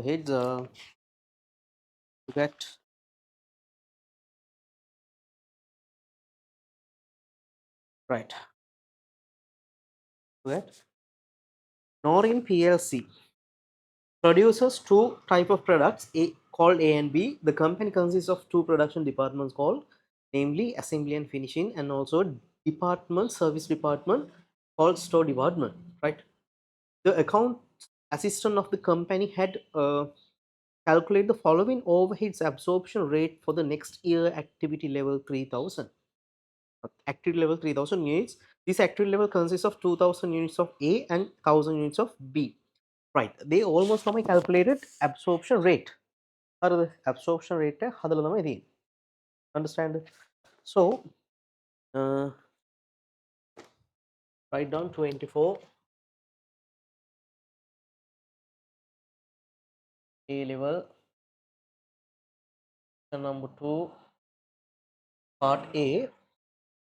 overheads. Look at right. Look at Norin PLC produces two type of products called A and B. The company consists of two production departments called namely assembly and finishing, and also department service department called store department. Right. The account assistant of the company had calculate the following overheads absorption rate for the next year activity level 3000. Activity level 3000 units. This activity level consists of 2000 units of A and 1000 units of B. Right. They almost calculated absorption rate. Or the absorption rate understand it? So write down 24 A level number 2 part A.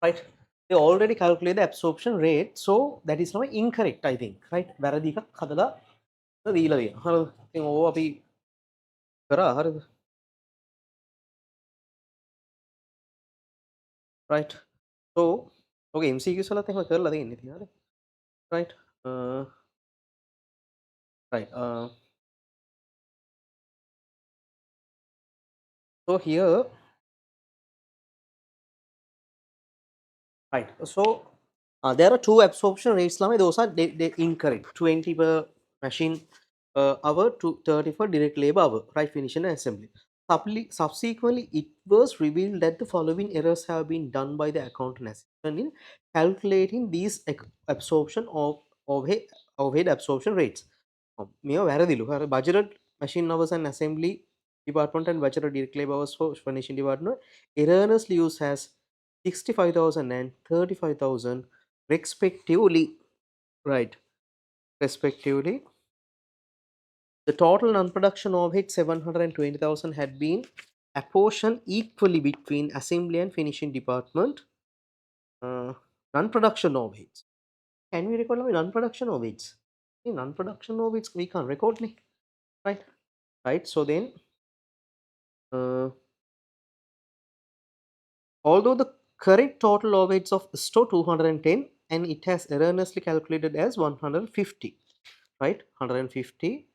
Right. They already calculate the absorption rate, so that is now incorrect, I think. Right. වැරදි එකක් හදලා දීලා තියෙනවා. හරිද? ඉතින් ඕව අපි කරා හරිද? Right. So okay, MCQs වලත් එහෙම කරලා තියෙන්නේ ඉතින් හරිද? Right. Right. So here, right. So there are two absorption rates. Those are they incorrect. 20 per machine hour to 30 for direct labor hour. Right. Finishing and assembly. Subsequently, it was revealed that the following errors have been done by the accountant assistant in calculating these absorption of overhead absorption rates. මේවා වැරදිලු. හරි budgeted machine hours and assembly department and budgeted direct labor hours for finishing department erroneously used as 65,000 and 35,000 respectively. Right. Respectively. The total non-production overhead 720,000 had been apportioned equally between assembly and finishing department. Non-production overheads. Can we record non-production overheads? In non-production overheads we can't record me. Right. Right. So then although the correct total overheads of store 210 and it has erroneously calculated as 150. Right. 150.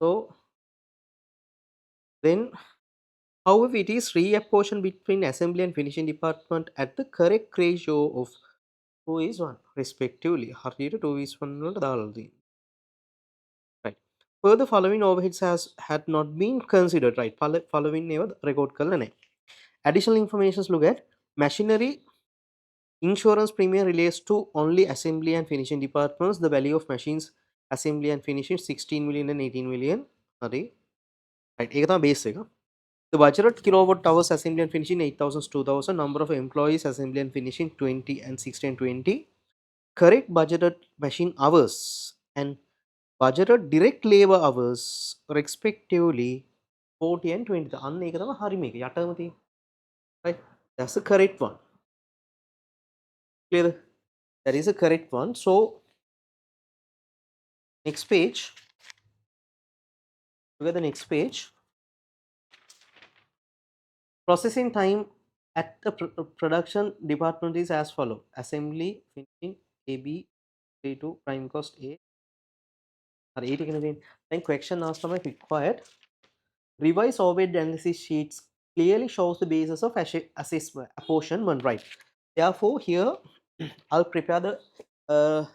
So then, however, it is reapportioned between assembly and finishing department at the correct ratio of 2:1 respectively. හරියට 2:1 වලට දාලා තියෙනවා. Right. Further, following overheads had not been considered. Right. Following ඒවා record කරලා නැහැ. Additional information look at machinery insurance premium relates to only assembly and finishing departments. The value of machines assembly and finishing 16 million and 18 million. හරි. Right. ඒක තමයි base එක. The budgeted kilowatt hours assembly and finishing 8,000 to 2,000. Number of employees assembly and finishing 20 and 60 and 20. Correct budgeted machine hours and budgeted direct labor hours respectively 40 and 20. අන්න ඒක තමයි හරි මේක යටම තියෙන්නේ. Right. That's the correct one. Clear? That is the correct one. So next page. Look at the next page. Processing time at the production department is as follow: assembly, finishing, AB, A2, prime cost A. Or 80 then question asked required. Revise overhead analysis sheets clearly shows the basis of assessment apportionment. Right. Therefore, here I'll prepare the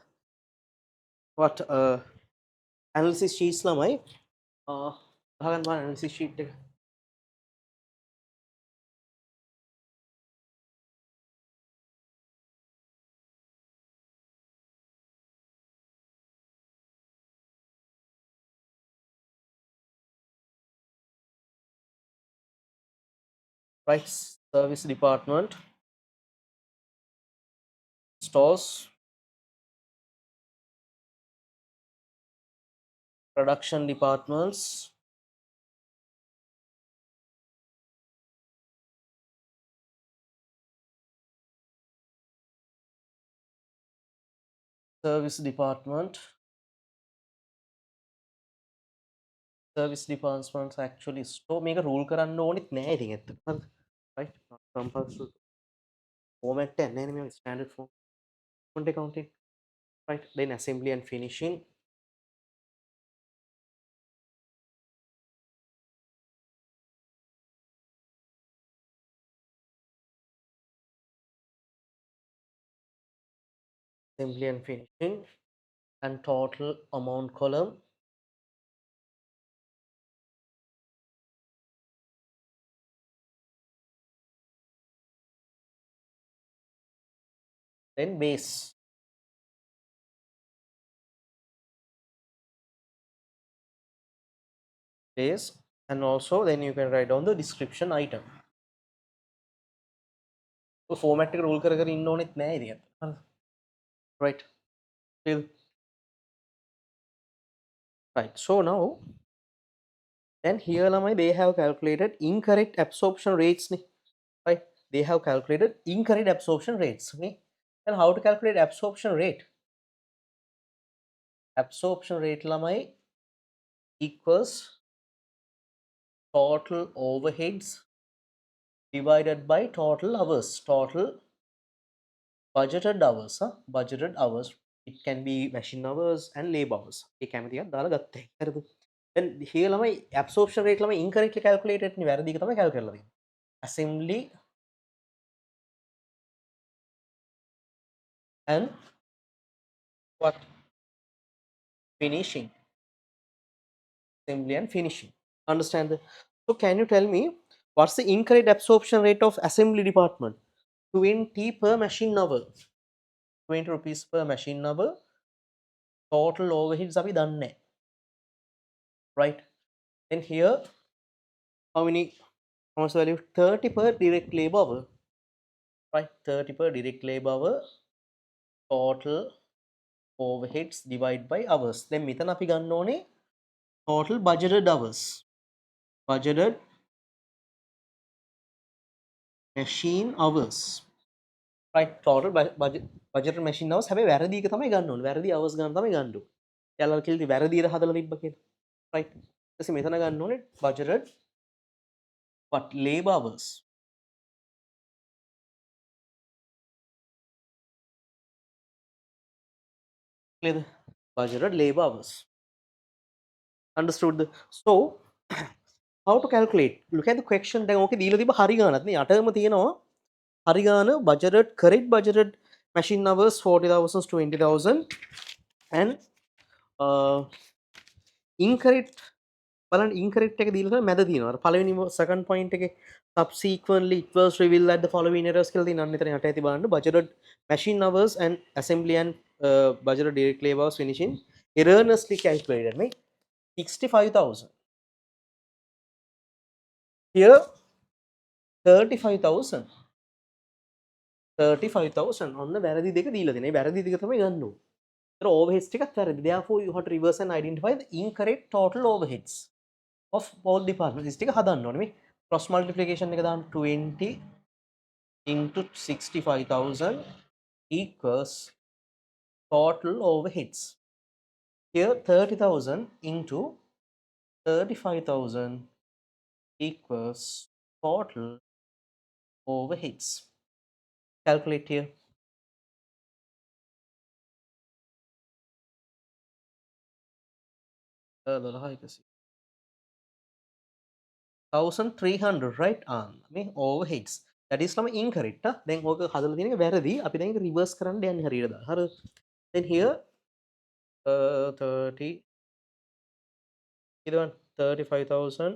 what analysis sheets lamai. Analysis sheet. Right. Service department, stores, production departments, service department, service departments actually store මේක rule කරන්න ඕනෙත් නෑ ඉතින් ඇත්තට. හරිද? right? Not compulsory. Format එක නැහැ නේ මේ standard form accounting. Right? Then assembly and finishing. Assembly and finishing and total amount column. Then base. Base. And also then you can write down the description item. So format එක rule කර කර ඉන්න ඕනෙත් නෑ ඉතින්. හරිද? Right. Still. Right. So now then here lamai they have calculated incorrect absorption rates නේ. Right? They have calculated incorrect absorption rates නේ. And how to calculate absorption rate? Absorption rate lamai equals total overheads divided by total hours, total budgeted hours. Budgeted hours, it can be machine hours and labor hours. ඒ කැමති එකක් දාලා ගත්තා. හරිද? then here ළමයි absorption rate ළමයි incorrectly calculated නේ, වැරදි එක තමයි calculate කරලා තියෙන්නේ. assembly and what, finishing. Assembly and finishing, understand that? So can you tell me what's the incorrect absorption rate of assembly department? 20 per machine hour, 20 rupees per machine hour. Total overheads අපි දන්නේ, right? Then here how many, how much value? 30 per direct labor hour, right? 30 per direct labor hour. Total overheads divided by hours. Then මෙතන අපි ගන්න ඕනේ total budgeted hours, budgeted machine hours, right? Total budgeted machine hours. හැබැයි වැරදි එක තමයි ගන්න ඕනේ, වැරදි hours ගන්න තමයි ගන්න ඕනේ. යාළුවා කියලා වැරදියට හදලා තිබ්බ කියලා, right? ඊට මෙතන ගන්න ඕනේ budgeted what, labor hours. Clear? Budgeted labor hours. Understood? So how to calculate? Look at the question. දැන් ඕකේ දීලා තිබ්බ හරි ගානක් නේ, අටම තියෙනවා හරි ගාන. budgeted, correct budgeted machine hours 40,000 to 20,000 and incorrect බලන්න incorrect එක දීලා තමයි මැද තියෙනවා. අර පළවෙනි second point එකේ subsequently it was revealed that the following errors කියලා තියෙනවා. අන්න එතන යට ඇති බලන්න budgeted machine hours and assembly and budgeted direct labor hours finishing erroneously calculated මේ 65,000. Here 35,000. 35,000 ඔන්න වැරදි දෙක දීලා තියෙනවා. මේ වැරදි දෙක තමයි ගන්න ඕනේ. ඒතර overheads ටිකත් වැරදි. Therefore you have to reverse and identify the incorrect total overheads of both departments. ටික හදන්න ඕනේ. මේ cross multiplication එක දාන්න 20 into 65,000 equals total overheads. Here 30,000 into 35,000 equals total overheads. Calculate here. Hi, 1,300, right? මේ overheads. That is ළම incorrect. දැන් ඕක හදලා තියෙන එක වැරදි. අපි දැන් ඒක reverse කරන්න යන්නේ හරියට දාලා. හරි. Then here 30 ඉදවන් 35,000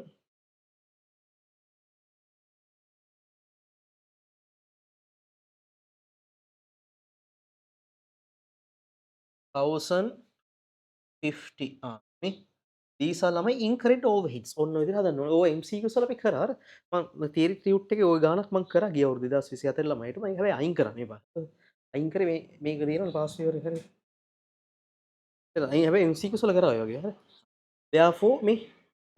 1,050. මේ these are ළමයි incorrect overheads. ඔන්න ඔය විදිහට හදන්න ඕනේ. ඔය MCQs වල අපි කරා. මම theory tilt එකේ ওই ගානක් මම කරා ගිය අවුරුදු 2024 ළමයිට. මම හැබැයි අයින් කරා මේ පාර. අයින් කරේ මේක තියෙනවා පාස් ඉවර හරි. අයින් හැබැයි MCQs වල කරා ඔය වගේ. හරි. Therefore me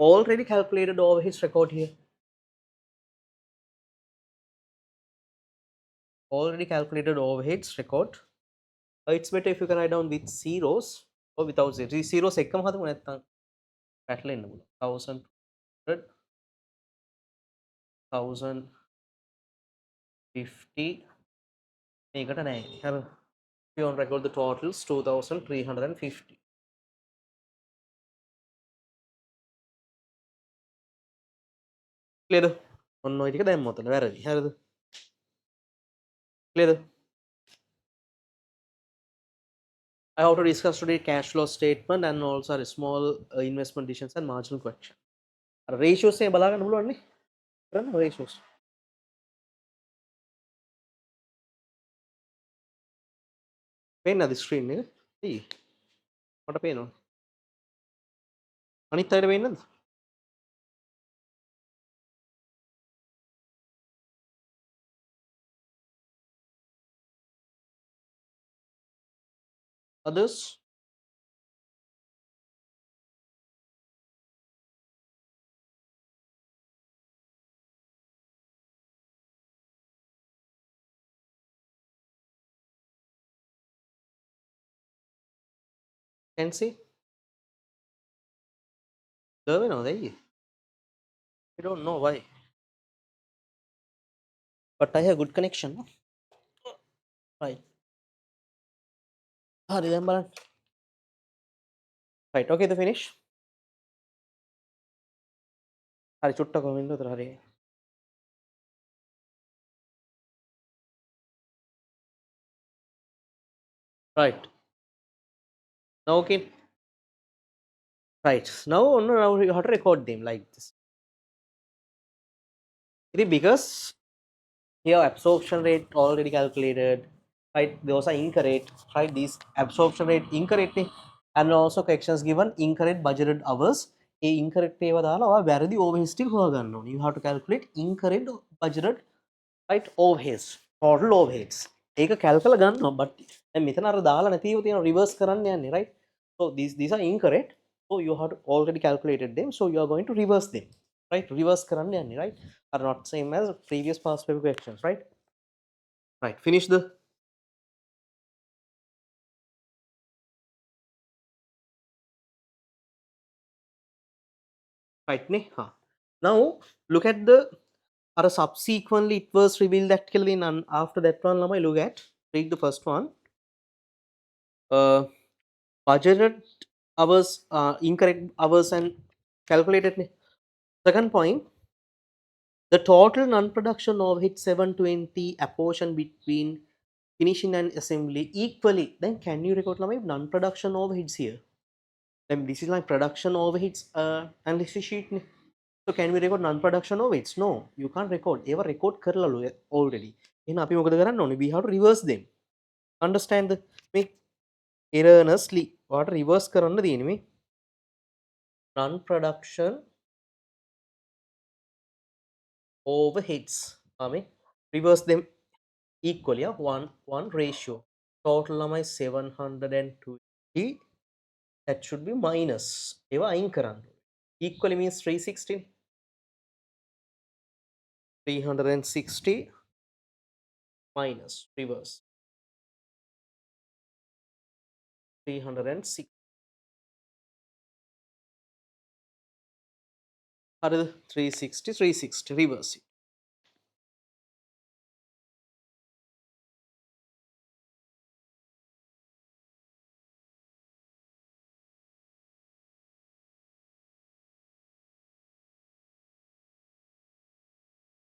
already calculated overheads record here. Already calculated overheads record. It's better if you can write down with zeros or without zeros. Zeros එක්කම හදමු නැත්නම් පැටලෙන්න පුළුවන්. 1100 1050 මේකට නෑ. හරි. We on record the totals 2350. Clear? ඔන්න ඔය ටික දැම්ම ඔතන වැරදි. හරිද? Clear? I have to discuss today cash flow statement and also a small investment decisions and marginal correction. Ratios එක බලා ගන්න පුළුවන් නේ. කරන්න ratios. පේන්නද screen එක? එයි. මට පේනවා. අනිත් අයට පේන්නේ නැද්ද? Others? Can see? Blur වෙනවද ඇයි? I don't know why. But I have good connection. No? Right. හරි දැන් බලන්න. Right. Okay, the finish. හරි චුට්ටක් කොමින්ද උතර හරි. Right. Now okay. Right. Now you have to record them like this. Because here absorption rate already calculated, right? Those are incorrect, right? These absorption rate incorrect, and also corrections given incorrect budgeted hours. A incorrect ඒවා දාලා ඔයා වැරදි overheads ටික හොයාගන්න ඕනේ. You have to calculate incorrect budgeted, right, overheads, total overheads. ඒක calculate ගන්නවා, but දැන් මෙතන අර දාලා නැතිව තියෙන reverse කරන්න යන්නේ, right? So these are incorrect. So you have to already calculated them. So you are going to reverse them, right? Reverse කරන්න යන්නේ, right? Are not same as previous past paper questions, right? Right. Finish the right. Ne? Huh. Now look at the or subsequently it was revealed that killing and after that one lamai look at read the first one. Budgeted hours, incorrect hours and calculated. Ne? Second point, the total non-production overhead 720 apportion between finishing and assembly equally. Then can you record lamai non-production overheads here? Then this is like production overheads analysis sheet. Ne? So can we record non-production overheads? No, you can't record. Ever record කරලලු already. එහෙනම් අපි මොකද කරන්න ඕනේ? We have to reverse them. Understand the මේ erroneously what reverse කරන්න තියෙන්නේ මේ non-production overheads. Reverse them equally. Yeah? One ratio. Total lamai 720. That should be minus. ඒවා අයින් කරන්න. Equally means 360. 360 minus reverse 306. Are 360 reverse it.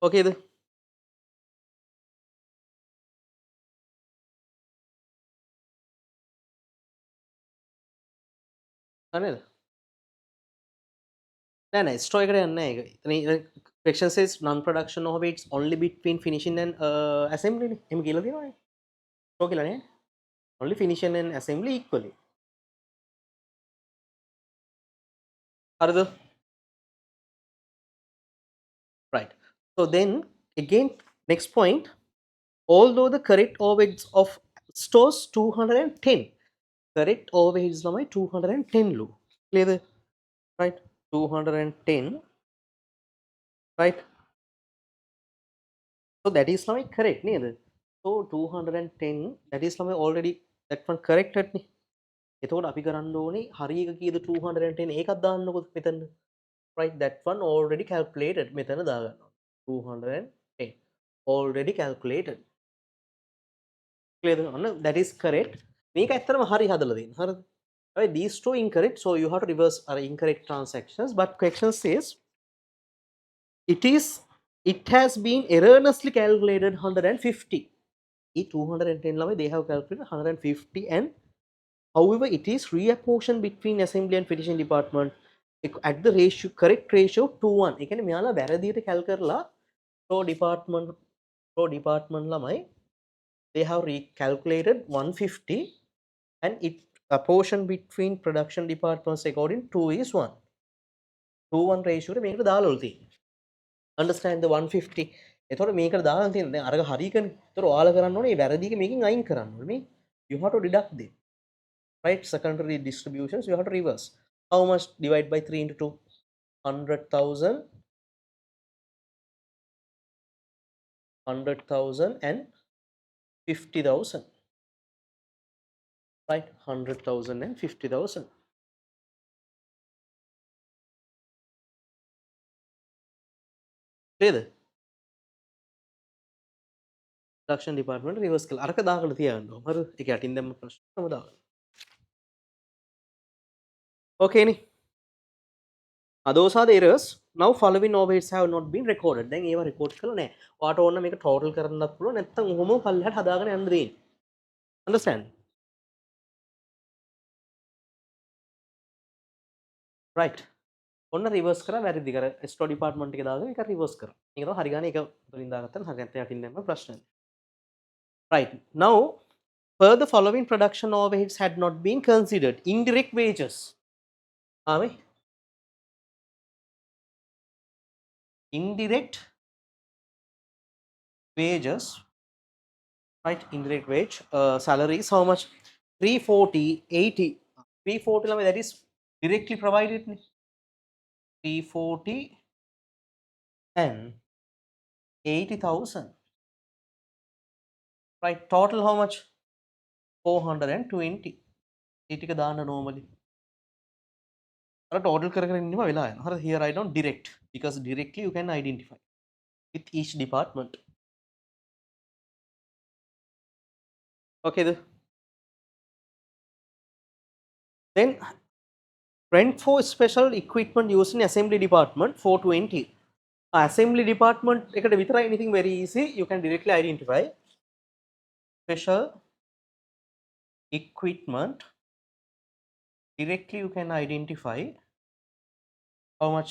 Okay then. නේද? නෑ straw එකට යන්නේ නෑ ඒක. එතන question says non-production overheads only between finishing and assembly නේ. එහෙම කියලා තියෙනවනේ. straw කියලා නේ. Only finishing and assembly equally. හරිද? Right. So then again next point, although the correct overheads of stores 210, correct overheads lamai 210 lu. Clear? Right? 210, right? So that is lamai correct නේද? So 210 that is lamai already that one corrected නේ. එතකොට අපි කරන්න ඕනේ හරි එක කීයද 210 ඒකක් දාන්නකො මෙතන. right, that one already calculated මෙතන දාගන්නවා. 210 already calculated. clear ඔන්න that is correct. මේක ඇත්තටම හරි හදලා දෙන්න. හරිද? right, these two incorrect, so you have to reverse our incorrect transactions, but question says it has been erroneously calculated 150. E 210 ළමයි they have calculated 150, and however it is reapportioned between assembly and finishing department at the ratio correct ratio 2:1. ඒ කියන්නේ මෙයාලා වැරදියට කැල් කරලා pro department ළමයි they have recalculated 150 and it apportioned between production departments according 2:1. 2:1 ratio එක මේකට දාලා තියෙන්නේ. understand the 150. එතකොට මේකට දාලා තියෙන්නේ දැන් අරක හරියකනේ. එතකොට ඔයාලා කරන්න ඕනේ මේ වැරදි එක මේකෙන් අයින් කරන්න ඕනේ. You have to deduct them. Right, secondary distributions you have to reverse. How much divide by 3 into 2? 100,000 and 50,000. Right, 100,000 and 50,000. Clear? Production department reverse කළා. අරක දාගන්න තියන්න ඕන. හරිද? ඒක යටින් දැම්ම ප්‍රශ්නම දාගන්න. Okay නේ. Those are the errors. Now following overheads have not been recorded. දැන් ඒවා රෙකෝඩ් කරලා නැහැ. ඔයාට ඕන මේක total කරන්නත් පුළුවන්. නැත්නම් ඔහොම පල්ලෙහාට හදාගෙන යන්න දෙන්න. Understand? Right. ඔන්න රිවර්ස් කරා වැරදි කර ස්ටෝ ඩිපාර්ට්මන්ට් එක දාගෙන ඒක රිවර්ස් කරා. ඒක තමයි හරි ගානේ ඒක උඩින් දාගත්තා හරි නැත්නම් යටින් දැම්ම ප්‍රශ්න. Right. Now further following production overheads had not been considered. Indirect wages. ආවේ indirect wages, right? Indirect wage salaries how much? 340 80 340 ළමයි that is directly provided නේ. 340 and 80,000, right? Total how much? 420. ඒ ටික දාන්න normally අර total කර කර ඉන්නම වෙලා යනවා. හරිද? Here I don't direct because directly you can identify with each department. Okay, then rent for special equipment used in assembly department 420. Assembly department එකට විතරයි anything very easy, you can directly identify. Special equipment directly you can identify how much?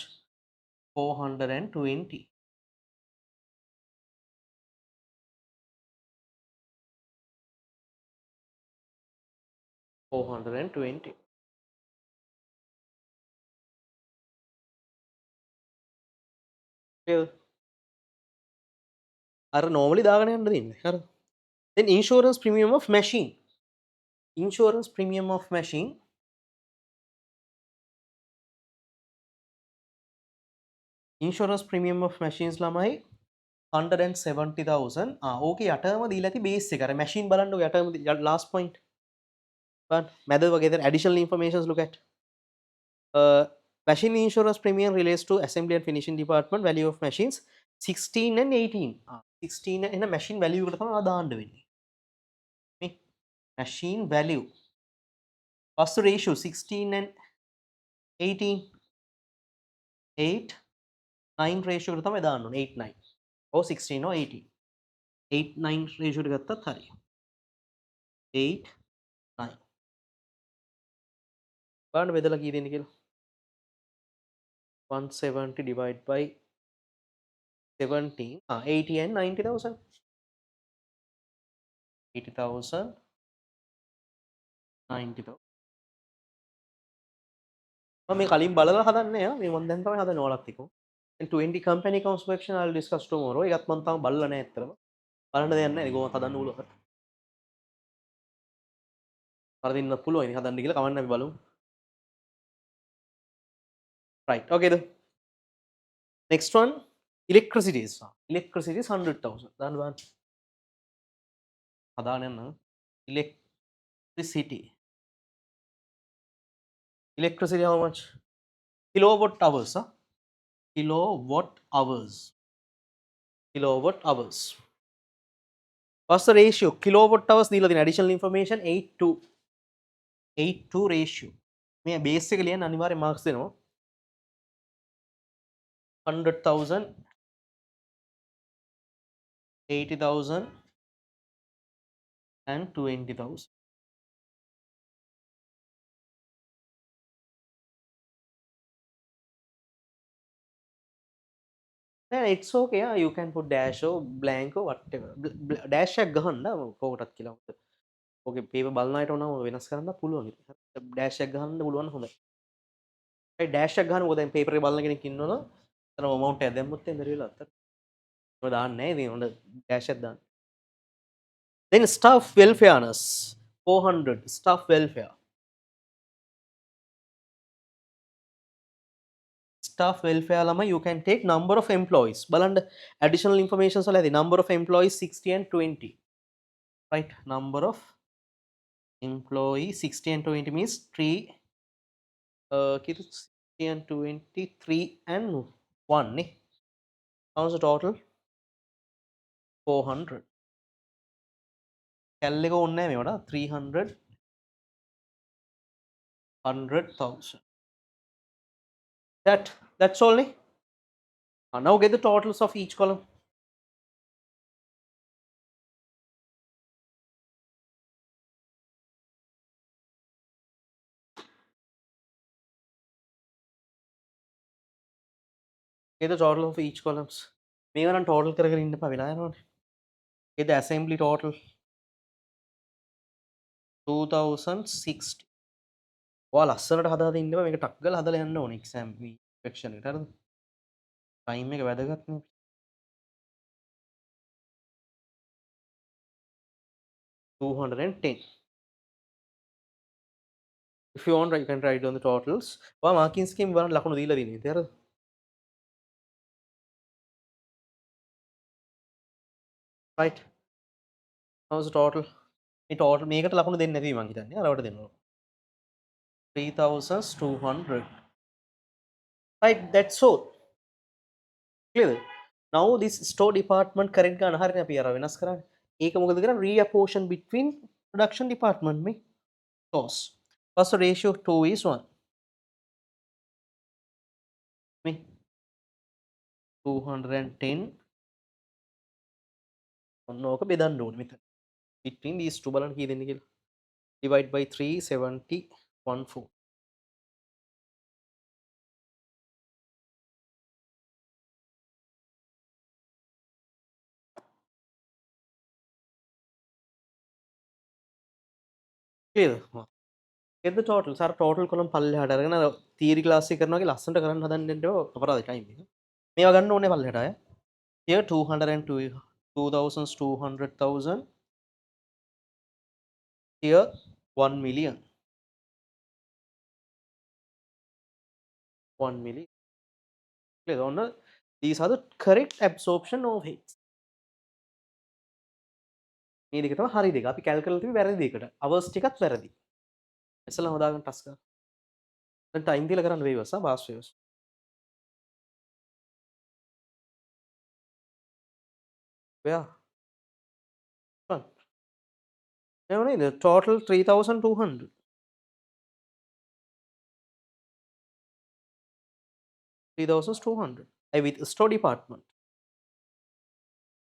420. අර normally දාගෙන යන්න දෙන්නේ. හරි. Then insurance premium of machine. Insurance premium of machine. Insurance premium of machines ළමයි 170,000. ඕකේ යටම දීලා ඇති base එක. අර machine බලන්නකො යටම last point. But මැද වගේ there additional informations look at. Machine insurance premium relates to assembly and finishing department value of machines 16 and 18. 16 එන machine value එකට තමයි දාන්න වෙන්නේ. මේ machine value. What's the ratio? 16 and 18. 8 9 ratio එකට තමයි දාන්න ඕනේ. 8 9 or 16 or 18. 8 9 ratio එකට ගත්තත් හරියි. 8 9 බලන්න බෙදලා කී දෙන්නේ කියලා. 170 divided by 17. 80 and 90,000. 80,000 90,000. මම මේ කලින් බලලා හදන්නේ නෑ. මේ මම දැන් තමයි හදන්නේ ඔයාලත් එක්ක. and 20 company accounts section I'll discuss tomorrow. ඒකත් මම තාම බලලා නෑ ඇත්තටම. බලන්න දෙයක් නෑ. ඒක කොහොමද හදන්න ඕලකට. වරදින්නත් පුළුවන්. ඉතින් හදන්න කියලා කවන්න අපි බලමු. Right. Okay then. Next one, electricity is 100,000. දාන්න බලන්න. හදාගෙන යන්න. electricity Electricity how much? Kilowatt hours, huh? Kilowatt hours. Kilowatt hours. What's the ratio? Kilowatt hours දීලා තියෙන additional information 8 to ratio. මේ basically යන අනිවාර්ය marks දෙනවා. 100,000, 80,000 and 20,000. Yeah, it's okay. Yeah, you can put dash or blank or whatever. Dash එකක් ගහන්න කෝකටත් කියලා. ඕකේ paper බලන අයට උනම වෙනස් කරන්න පුළුවන්. dash එකක් ගහන්න පුළුවන් හොඳයි. ඒ dash එකක් ගහන්න මොකද දැන් paper එක බලන කෙනෙක් ඉන්නවනම් අතන amount එක දැම්මොත් එන්න රියලා අතට. ඒක දාන්නේ නැහැ. ඉතින් හොඳ dash එකක් දාන්න. Then staff welfareness 400 staff welfare. Staff welfare ළම you can take number of employees. බලන්න additional information වල ඇති number of employees 60 and 20. Right, number of employees 60 and 20 means 3 60 and 23 and 1 නේ. How's the total? 400. කැල් එක ඕනේ නැහැ මේවට 300 100,000. That's all නේ. Now get the totals of each column. Get the total of each columns. මේක නම් total කරගෙන ඉන්න එපා වෙලා යනවනේ. Get the assembly total 2060. ඔයාලා ලස්සනට හදාගෙන ඉන්න එපා මේක ටක් ගාලා හදලා යන්න ඕනේ exam section එකට හරිද? time එක වැදගත් නේ. 210. If you want you can write down the totals. ඔයා marking scheme වල ලකුණු දීලා දිනේ ඉතින් හරිද? Right. How's the total? මේ total මේකට ලකුණු දෙන්නේ නැති මං හිතන්නේ. අරවට දෙන්න ඕන. 3,200. Right, that's all. Clear? Now this store department correct ගන්න හරිනේ අපි අර වෙනස් කරන්නේ. ඒක මොකද කරන්නේ? Reapportion between production department මේ cost. First ratio 2:1. මේ 210 ඔන්න ඕක බෙදන්න ඕනේ මෙතන. Between these two බලන්න කී දෙන්නේ කියලා. Divide by 370.14. Clear? Get the total. සාර total column පල්ලෙහාට අරගෙන theory class එක කරනවා වගේ ලස්සනට කරන්න හදන්න දෙන්න අපරාධයි time එක. මේවා ගන්න ඕනේ පල්ලෙහාට අය. Here 202 2,200,000. Here 1 million. 1 million. Clear? On these are the correct absorption overheads. මේ දෙක තමයි හරි දෙක. අපි කැල්කුලේට් කරලා තිබි වැරදි දෙකට. hours ටිකත් වැරදි. ඉස්සෙල්ලා හොදාගන්න ටස්ක් එක. දැන් time දීලා කරන්න වේවස් fast waves. Where? Fun. No, the total 3,200. 3,200. I with store department.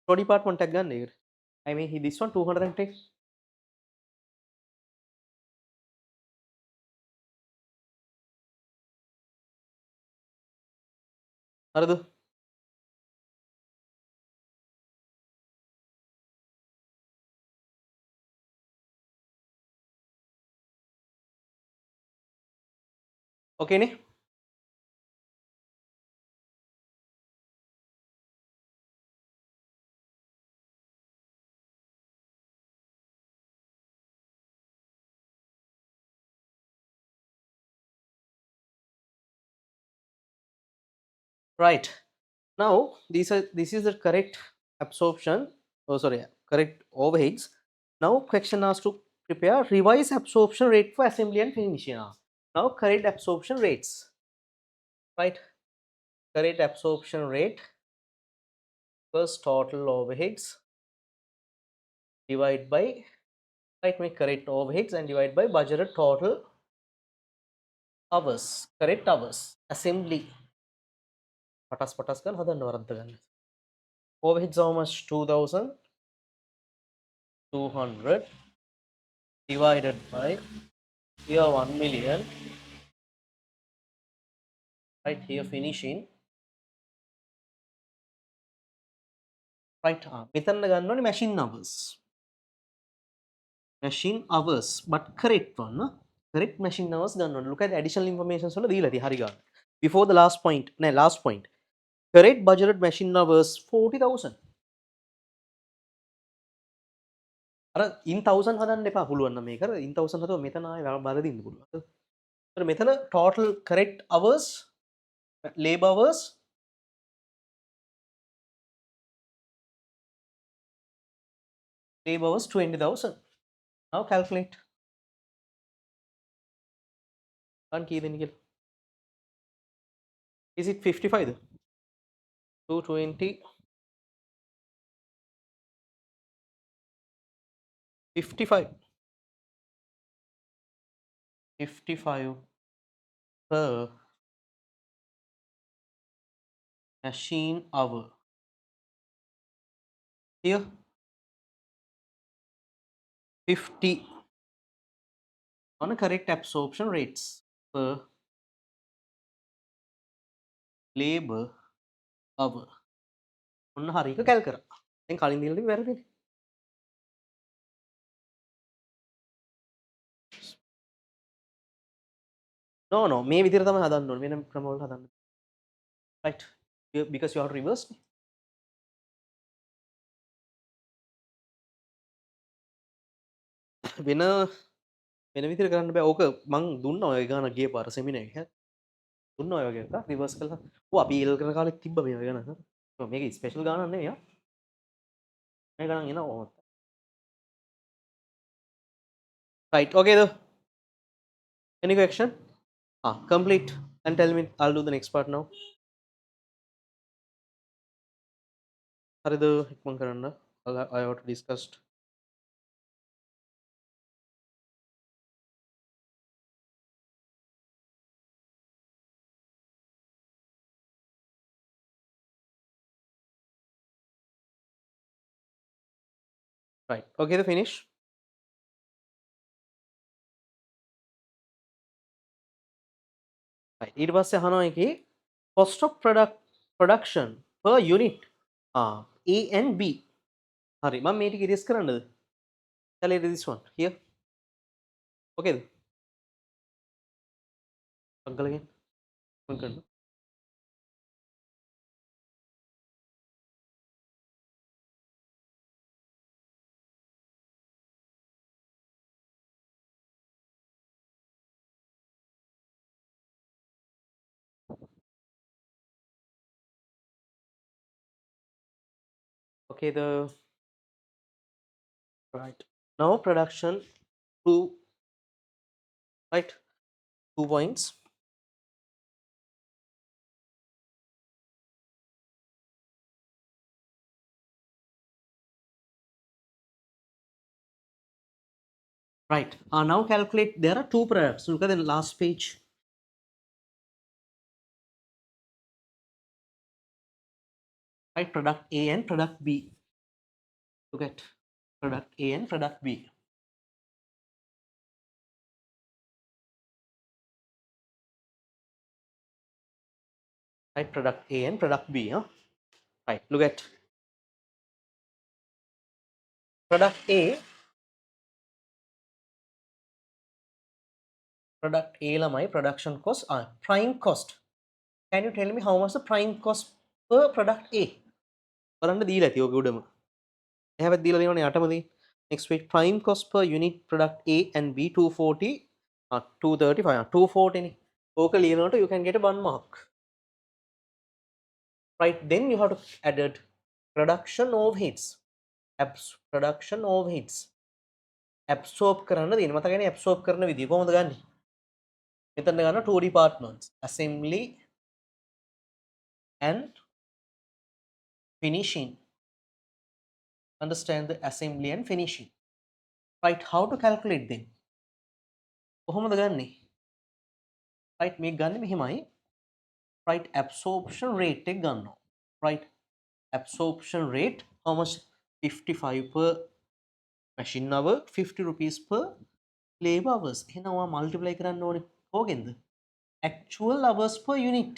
Store department tag ගන්න ඒකට. I mean this one 210. හරිද? Okay නේ? Right. Now this is the correct absorption. Oh sorry, correct overheads. Now question asks to prepare revised absorption rate for assembly and finishing. Now current absorption rates, right? Current absorption rate plus total overheads divide by, right, make correct overheads and divide by budgeted total hours, correct hours. Assembly. Patas kan hadan warantagan. Overheads how much? 2,200 divided by here 1 million, right, here finishing, right. මෙතන ගන්න ඕනේ machine hours but correct one, correct machine hours ගන්න ඕනේ. Look at the additional information වල දීලා තියෙයි හරි ගන්න. Before the last point, last point, correct budgeted machine hours 40,000. අර in 1000 හදන්න එපා පුළුවන් නම් මේක. in 1000 හදුවා මෙතන ආයේ බලදින්න පුළුවන්. ඒතර මෙතන total correct hours, labor hours, labor hours 20,000. Now calculate. ගන්න කී දෙන්නේ කියලා. Is it 55? 220, 55, 55 per machine hour. Here 50 on a correct absorption rates per labor hour. ඔන්න හරියට කැල් කරා. දැන් කලින් දීලා තියෙන්නේ වැරදිනේ. No, මේ විදිහට තමයි හදන්න ඕනේ. වෙන ක්‍රම වල හදන්න. Right. Because you have reversed. වෙන විදිහට කරන්න බෑ. ඕක මං දුන්නා ඔය ගාන ගිය පාර සෙමිනාර් එකේ. දුන්නා ඔය වගේ එකක් රිවර්ස් කරලා. ඔව් අපි ඊල් කරන කාලෙත් තිබ්බ මේ වගේ ගානක්. මේක ස්පෙෂල් ගානක් නෙවෙයි. මේ ගණන් එනවා. Right. Okay though. Any question? Complete and tell me. I'll do the next part now. හරිද? ඉක්මන් කරන්න. I have to discuss. Right. Okay, the finish. Right. ඊට පස්සේ අහනවා එකේ cost of production per unit A and B. හරි. මම මේ ටික erase කරන්නද? Shall I erase this one here? Okay. Uncle again. Uncle. Okay, the right. Now production 2, right? 2 points. Right. Now calculate. There are 2 products. Look at the last page. Right, product A and product B. Look at product A and product B. Right, product A and product B. Right, look at product A. Product A lamai production cost, prime cost. Can you tell me how much the prime cost per product A? බලන්න දීලා ඇති ඔක උඩම. එහාපැත්තේ දීලා තියෙනවනේ අටමදී. Next page, prime cost per unit product A and B 240, 235, 240 නේ. ඕක ලියනකොට you can get a 1 mark. Right, then you have to add production overheads. Production overheads. Absorb කරන්න දෙන්න. මතකනේ absorb කරන විදිය කොහොමද ගන්නෙ? මෙතන ගන්න two departments assembly and finishing. Understand the assembly and finishing. Right, how to calculate them? කොහොමද ගන්නෙ? Right, මේක ගන්නෙ මෙහෙමයි. Right, absorption rate එක ගන්නවා. Right, absorption rate how much? 55 per machine hour, 50 rupees per labor hours. එහෙනම් ඔයා multiply කරන්න ඕනේ කෝගෙන්ද? Actual hours per unit.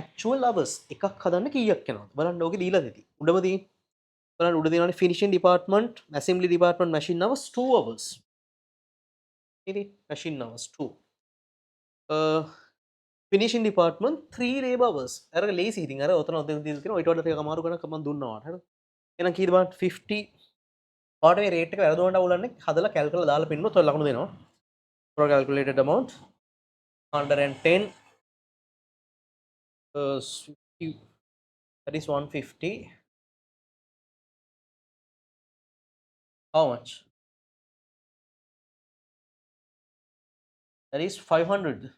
Actual hours එකක් හදන්න කීයක් යනවද? බලන්න ඕකේ දීලා තියෙති. උඩම තියෙන්නේ. බලන්න උඩ තියෙනවානේ finishing department, assembly department machine hours 2 hours. ඉතින් machine hours 2. finishing department 3 labor hours. අර ලේසි ඉතින් අර ඔතන දීලා තියෙනවා. ඊට වඩා ටිකක් අමාරු ගණක් මම දුන්නා වාට. හරිද? එහෙනම් කීයද බලන්න 50 ඔයාට මේ රේට් එක වැරදුනට අවුලන්නේ හදලා කැල්කුලේටර් දාලා පෙන්නනොත් ඔය ලකුණු දෙනවා. for calculated amount 110 50, that is 150. How much? That is 500.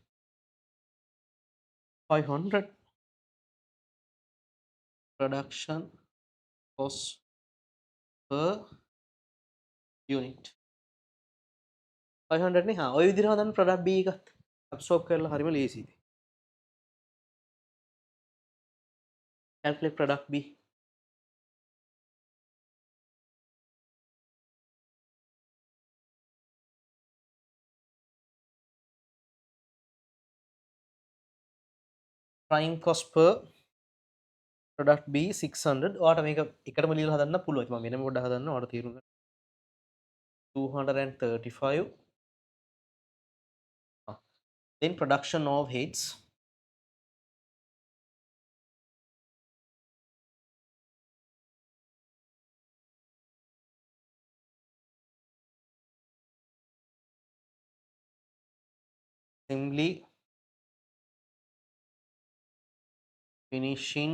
500 production cost per unit. 500 නේ. හා ඔය විදිහට හදන්න product B එකත් absorb කරලා හරිම ලේසියි. Calculate product B. Prime cost per product B 600. ඔයාට මේක එකටම ලියලා හදන්න පුළුවන්. මම වෙනම පොඩ්ඩක් හදන්න ඔයාට තේරුම් ගන්න. 235. Then production overheads. Assembly, finishing,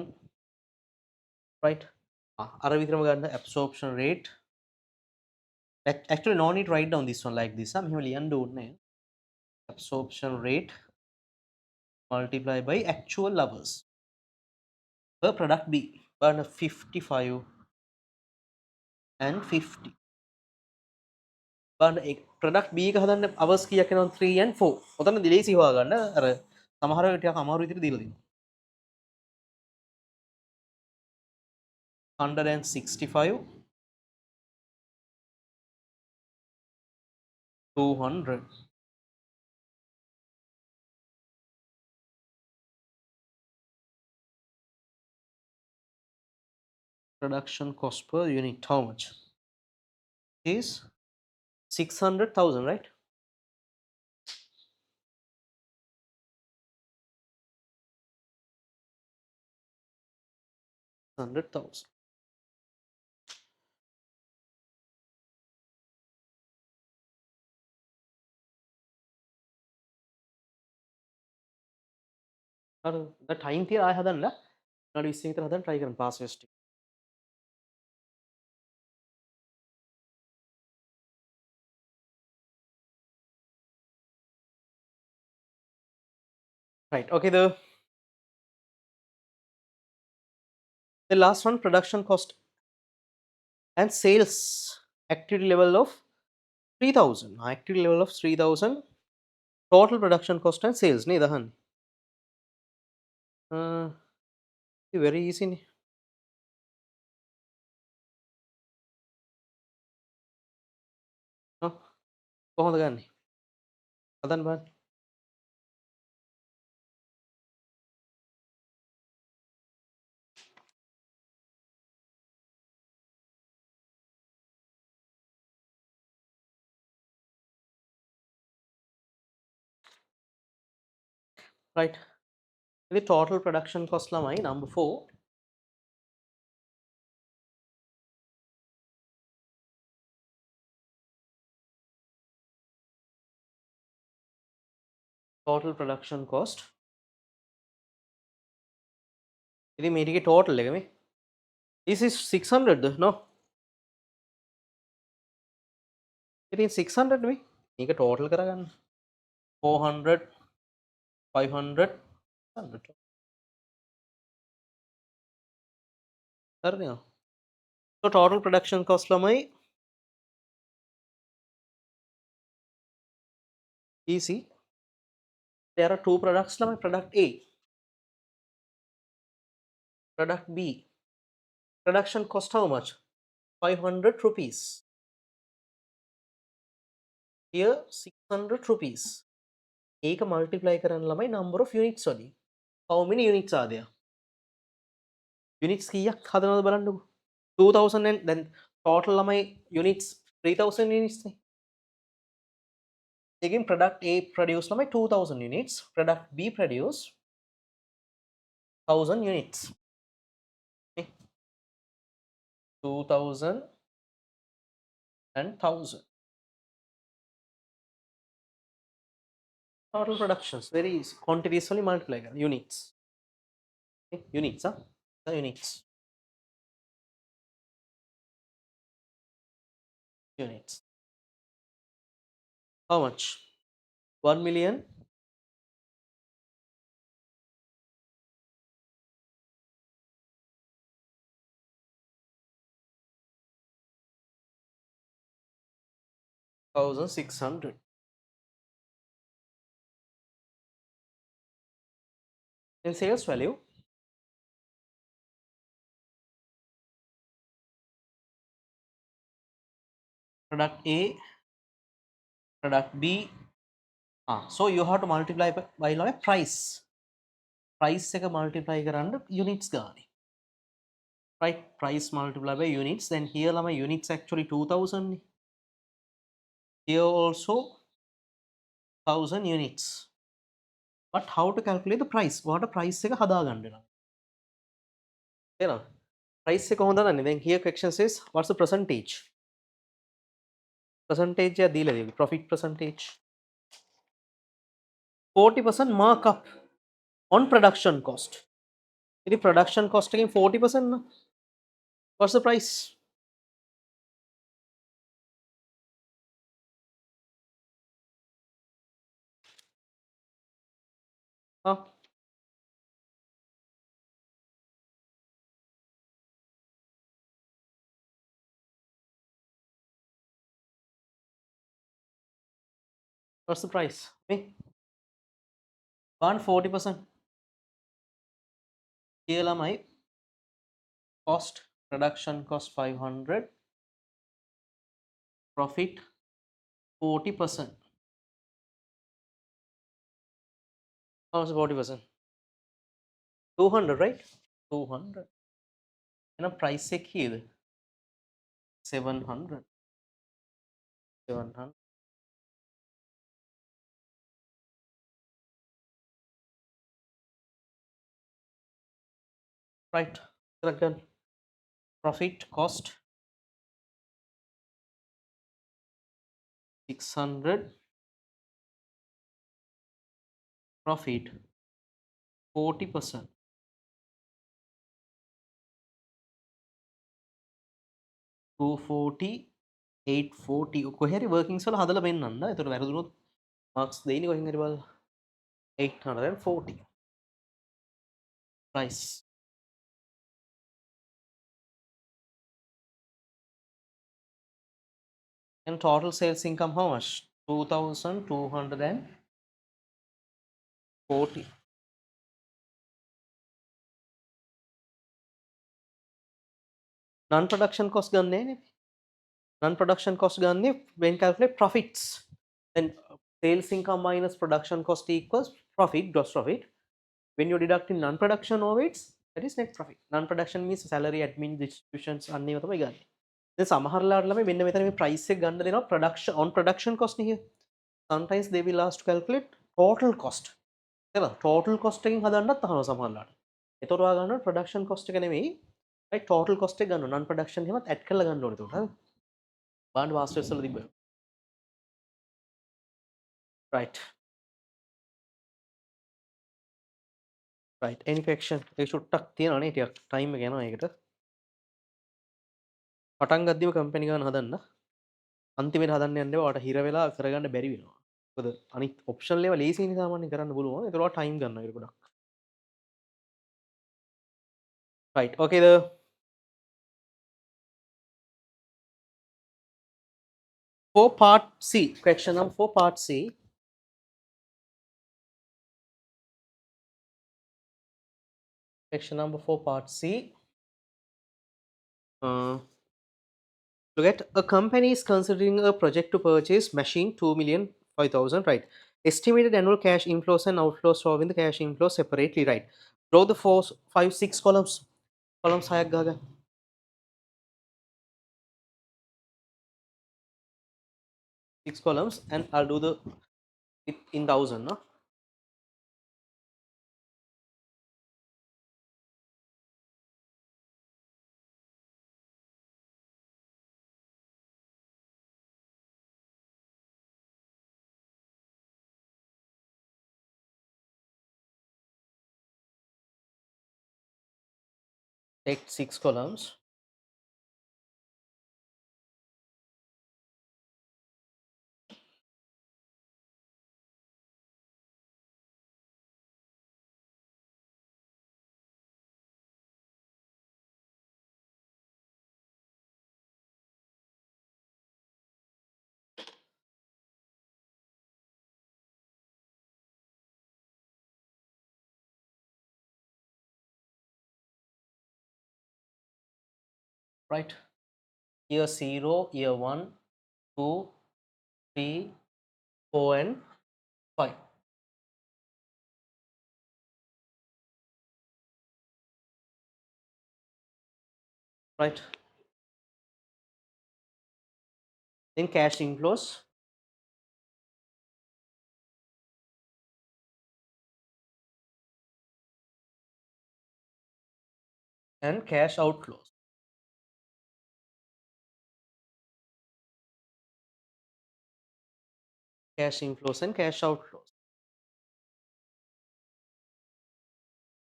right? අර විතරම ගන්න absorption rate. Actually no need to write down this one like this. මෙහෙම ලියන්න ඕනේ නැහැ. Absorption rate multiplied by actual hours per product B. බලන්න 55 and 50. බලන්න product B එක හදන්න hours කීයක් යනවද? 3 and 4. ඔතන දිලේසි හොයාගන්න. අර සමහර වෙලාවට ටිකක් අමාරු විදිහට දීලා තියෙනවා. 165 200. Production cost per unit how much? Is 600,000, right? $100,000. the time තියලා ආය හදන්න විනාඩි 20 විතර හදන්න try කරන්න pass waste. Right, okay, the last one, production cost and sales activity level of 3000. Activity level of 3000, total production cost and sales නේද අහන්නේ. very easy නේ. කොහොමද ගන්නෙ? හදන්න බලන්න. Right, the total production cost lamai number 4. Total production cost. ඉතින් මේ ටිකේ total එක මේ. This is 600 no? ඉතින් 600 නේ. මේක total කරගන්න. 400 500 100 හරිනේ. So total production cost ළමයි easy. There are two products ළමයි, product A, product B. Production cost how much? 500 rupees. Here 600 rupees. ඒක multiply කරන්න ළමයි number of units වලින්. How many units are there? Units කීයක් හදනවද බලන්නකෝ. 2000 and then total ළමයි units 3000 units නේ. Again product A produce ළමයි 2000 units, product B produce 1000 units. Okay. 2000 and 1000. Total productions very easy. Quantities only multiply units. Okay. Units, huh? The units. Units. How much? 1 million 1600. In sales value, product A, product B. So you have to multiply by price. Price එක multiply කරන්න units ගානේ. Right? Price multiply by units. Then here ළමයි units actually 2000. Here also 1000 units. But how to calculate the price? What price එක හදාගන්න වෙනවා. තේරෙනවද? Price එක කොහොමද හදන්නේ? Then here question says what's the percentage? Percentage එක දීලා තියෙන්නේ. Profit percentage. 40% markup on production cost. ඉතින් production cost එකෙන් 40% නම් what's the price? What's the price? Me? 140%. Here ළමයි cost, production cost 500, profit 40%. How's 40%? 200, right? 200. And a price එක කීයද? 700. 700. Right. Again, profit cost 600, profit 40%. 240, 840. කොහේ හරි workings වල හදලා පෙන්නන්න. එතකොට වැරදුනොත් marks දෙයිනේ කොහෙන් හරි බලලා. 840. Price. And total sales income how much? 2240. Non-production cost ගන්නේ නේ. Non-production cost ගන්නේ when calculate profits. Then sales income minus production cost equals profit, gross profit. When you deduct in non-production overheads, that is net profit. Non-production means salary, admin, distributions අන්න ඒවා තමයි ගන්නේ. දැන් සමහර ලාට ළමයි මෙන්න මෙතන මේ price එක ගන්න දෙනවා production on production cost නේ here. Sometimes they will ask to calculate total cost. තේරෙනවද? Total cost එකෙන් හදන්නත් අහනවා සමහර ලාට. ඒතකොට ඔයා ගන්නවා production cost එක නෙමෙයි. right total cost එක ගන්නවා. non production එහෙමත් add කරලා ගන්න ඕනේ ඒතකොට. හරි. බලන්න වාස්ටර්ස් වල තිබ්බ. right. right. any question ඒක චුට්ටක් තියෙනවා නේ ටිකක් time එක යනවා ඒකට. පටන් ගද්දිම කම්පැනි ගන්න හදන්න. අන්තිමට හදන්න යන්න ඔයාලට හිර වෙලා කරගන්න බැරි වෙනවා. මොකද අනිත් ඔප්ෂන් ඒවා ලේසියිනේ සාමාන්‍යයෙන් කරන්න පුළුවන්. ඒකට ටයිම් ගන්නවා ඒක ගොඩක්. Right. Okay, for part C, question number for part C. Question number 4 part C. Look at a company is considering a project to purchase machine 2,005,000, right? Estimated annual cash inflows and outflows showing the cash inflows separately, right? Draw the 4, 5, 6 columns. Columns hayak gaga. 6 columns and I'll do the it in thousand, no? Take 6 columns. Right? Year 0, year 1, 2, 3, 4 and 5. Right? Then cash inflows and cash outflows. Cash inflows and cash outflows.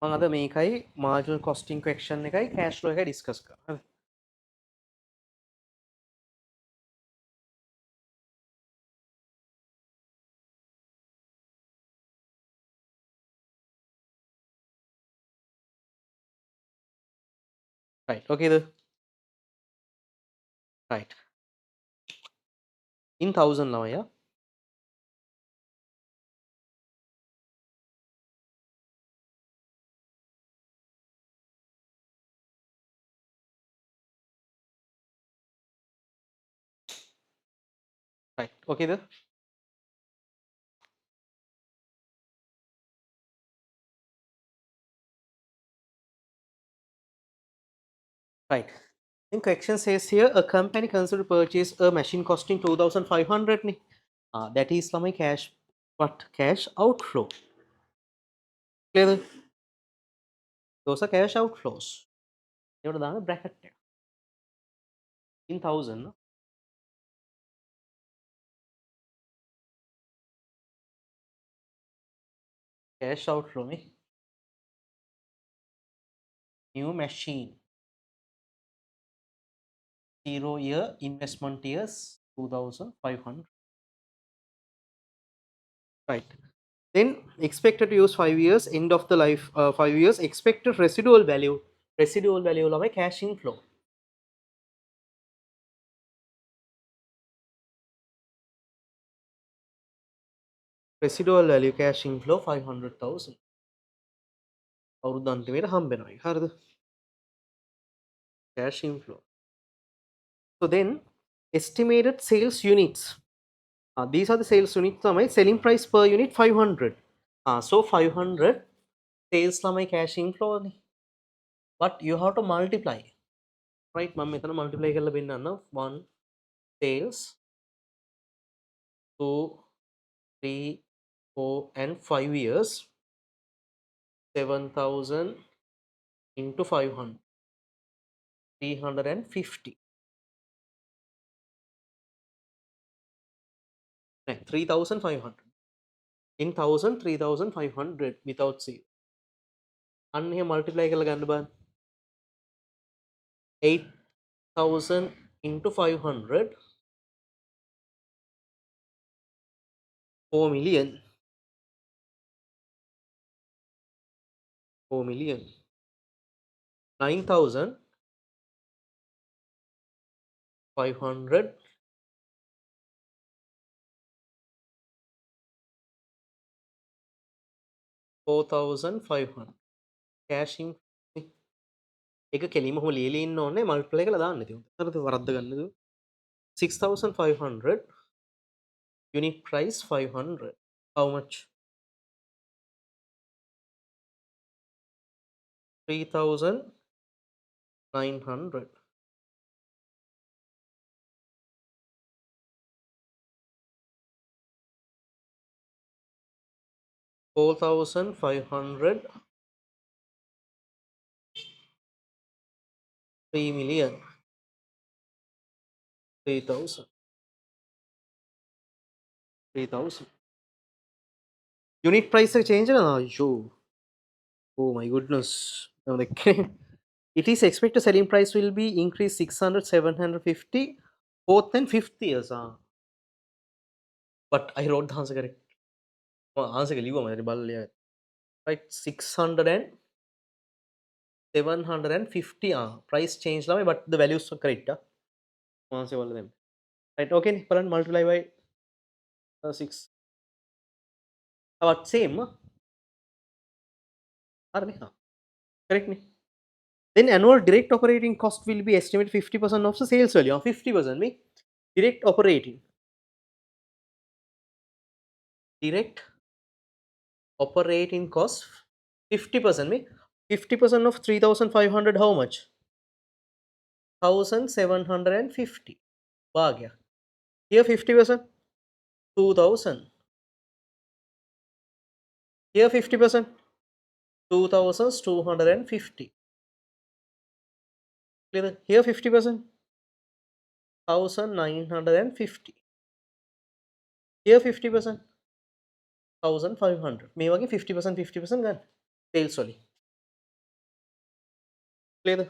මම අද මේකයි marginal costing question එකයි cash flow එකයි discuss කරා. Right. Okay. Right. In thousand now, yeah. Right. Okay. Right. In question says here a company consider purchase a machine costing 2,500 ni. That is my cash, what cash outflow. Clear? Those are cash outflows. ඒවට දාන bracket එක. In thousand. Cash outflow ni. New machine. 0 year investment years 2,500. Right. Then expected to use 5 years, end of the life 5 years, expected residual value. Residual value ළමයි cash inflow. Residual value cash inflow 500,000. අවුරුදු අන්තිමේට හම්බෙනවා. ඒක හරිද? Cash inflow. So then estimated sales units. These are the sales units ළමයි selling price per unit 500. So 500 sales ළමයි cash inflow නේ. But you have to multiply. Right? මම මෙතන multiply කරලා පෙන්නන්නම්. 1 sales 2 3 4 and 5 years 7,000 into 500 350. 3,500 in 1000 3,500 without zero. අන්න එහෙම multiply කරලා ගන්න බලන්න. 8,000 into 500 4 million. 4 million. 9,500. 4,500. Cash in. එක කෙලින්ම ලියලා ඉන්න ඕනේ මල්ටිප්ලයි කරලා දාන්න ඉතින්. හරිද වරද්ද ගන්නද? 6,500. Unit price 500. How much? 3,900. 4,500. 3 million. 3,000. 3,000. Unit price එක change වෙනවා අයියෝ. Oh my goodness. I'm like, it is expected selling price will be increased 600, 750, fourth and fifth years. But I wrote the answer correct. Answer එක ලිව්වම හරි බලලා ලියන්න. Right, 600 and 750. Price change lamai, but the values are correct. Answer වල them. Right, okay නේ බලන්න multiply by 6. What same? හරිනේ. Correct නේ. Then annual direct operating cost will be estimated 50% of the sales value. 50% me direct operating. Direct operating cost 50% me 50% of 3,500 how much? 1,750 भाग्य. Here 50%, 2,000. Here 50%, 2,250. Clear? Here 50%, 1,950. Here 50%, 1,500. මේ වගේ 50% 50% ගන්න. Sales වලින්. Clear?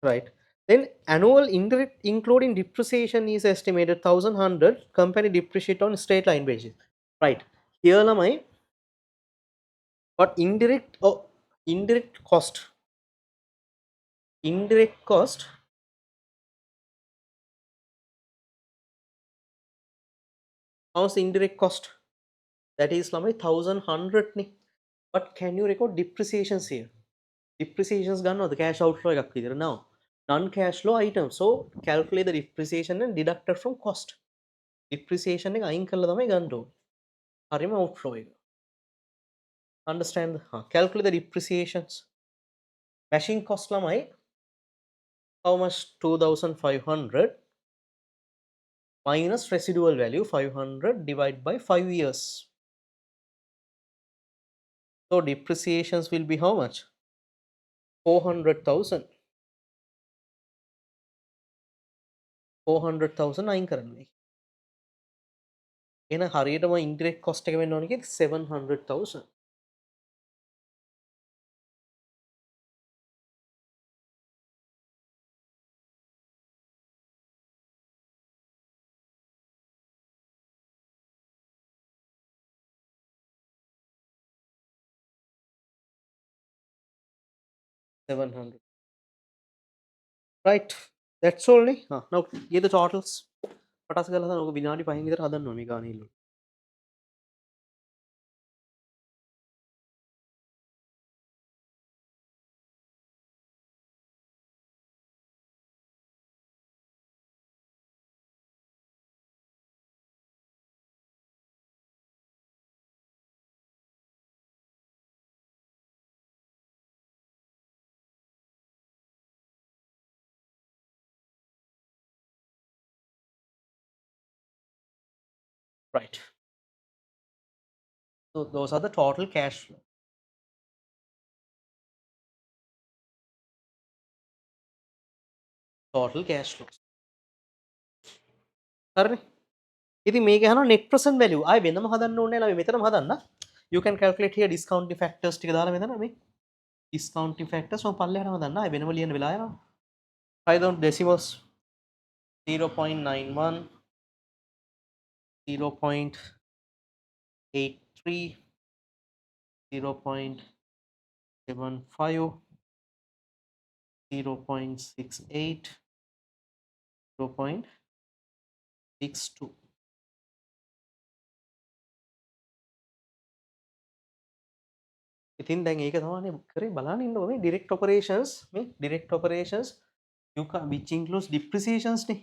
Right. Then annual indirect including depreciation is estimated 1,100. Company depreciate on straight line basis. Right. Here lamai what indirect cost. Indirect cost how's indirect cost? That is lamai 1,100 ni. But can you record depreciations here? Depreciations ගන්නවද cash outflow එකක් විදිහට? Now non cash flow item. So calculate the depreciation and deduct it from cost. Depreciation එක අයින් කරලා තමයි ගන්න ඕනේ. හරිම outflow එක. Understand? Calculate the depreciations. Machine cost lamai how much? 2,500 minus residual value 500 divided by 5 years. So depreciations will be how much? 400,000. 400,000 අයින් කරන්න. එන හරියටම indirect cost එක වෙන්න ඕනේ 700,000. Right. That's all නේ. Now get the totals. පටස් ගාලා තමයි ඔක විනාඩි 5න් විතර හදන්න ඕනේ මේ ගානේ ඉල්ල. Right. So those are the total cash flow. Total cash flows. හරිනේ. ඉතින් මේක අහනවා net present value. ආයෙ වෙනම හදන්න ඕනේ නැහැ. මෙතනම හදන්න. You can calculate here discounting factors ටික දාලා මෙතන මේ discounting factors මම පල්ලෙහාටම හදන්න. ආයෙ වෙනම ලියන්න වෙලා යනවා. try down decimals 0.91 0.83, 0.75, 0.68, 0.62. ඉතින් දැන් ඒක තමයි කරේ බලන්න ඉන්න ඕනේ direct operations මේ direct operations you can which includes depreciations නේ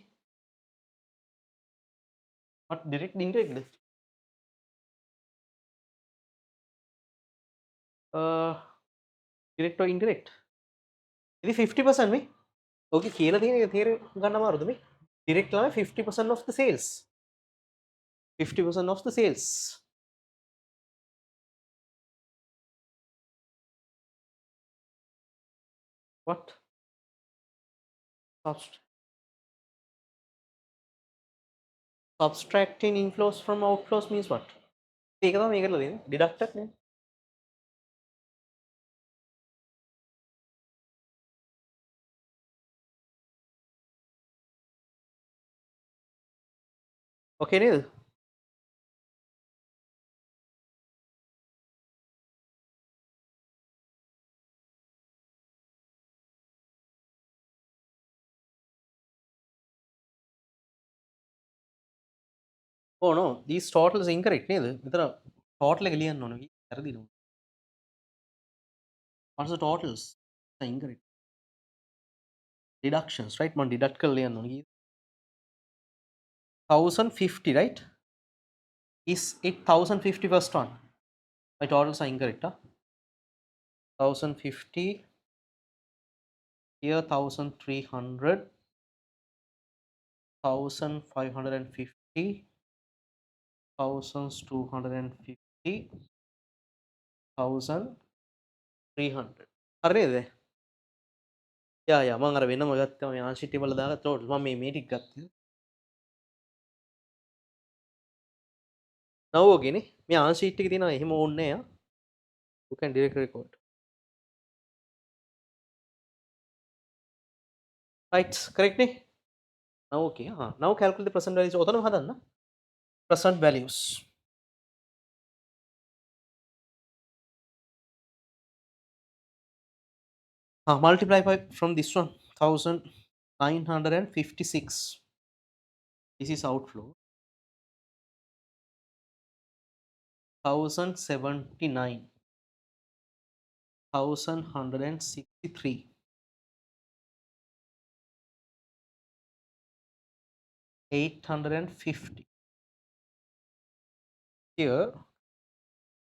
what direct indirect direct or indirect ඉතින් 50% මේ ඕකේ කියලා තියෙන එක තේරුම් ගන්න අමාරුද මේ direct ලා 50% of the sales 50% of the sales what Subst- subtracting inflows from outflows means what ඒක තමයි මේකට දෙන්නේ deducted නේ ඕකේ නේද oh no these totals incorrect නේද මෙතන total එක ලියන්න ඕනේ වැරදිද what's the totals incorrect deductions right මම deduct කරලා ලියන්න ඕනේ 1050 right is it 1050 first one my totals are incorrect huh? 1050 here 1300 1550 1250 1300 හරි නේද යා මම අර වෙනම ගත්තා මේ ආන්ෂිට් වල දාගත්ත ටෝටල් මම මේ ටික ගත්තා නව ඕකේනේ මේ ආන්ෂිට් එකේ තියෙනවා එහෙම ඕනේ නෑ you can direct record right correct නේ now okay now calculate the present values ඔතනම හදන්න present values multiply by from this one 1956 this is outflow 1079 1163 850 here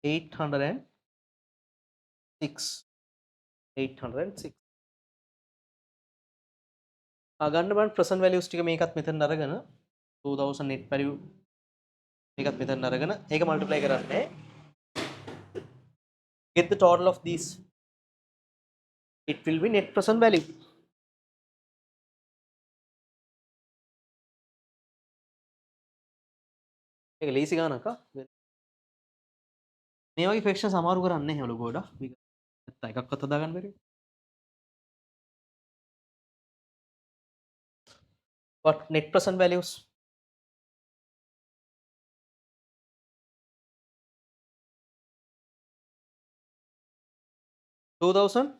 806 806 ගන්න බලන්න present values ටික මේකත් මෙතන අරගෙන 2000 net value මේකත් මෙතන අරගෙන ඒක multiply කරන්නේ get the total of these it will be net present value ඒක ලේසි ගානක් මේ වගේ ෆ්‍රැක්ෂන්ස් අමාරු කරන්නේ නැහැ ඔලු ගොඩක් නැත්නම් එකක්වත් හදාගන්න බැරි what net present values 2000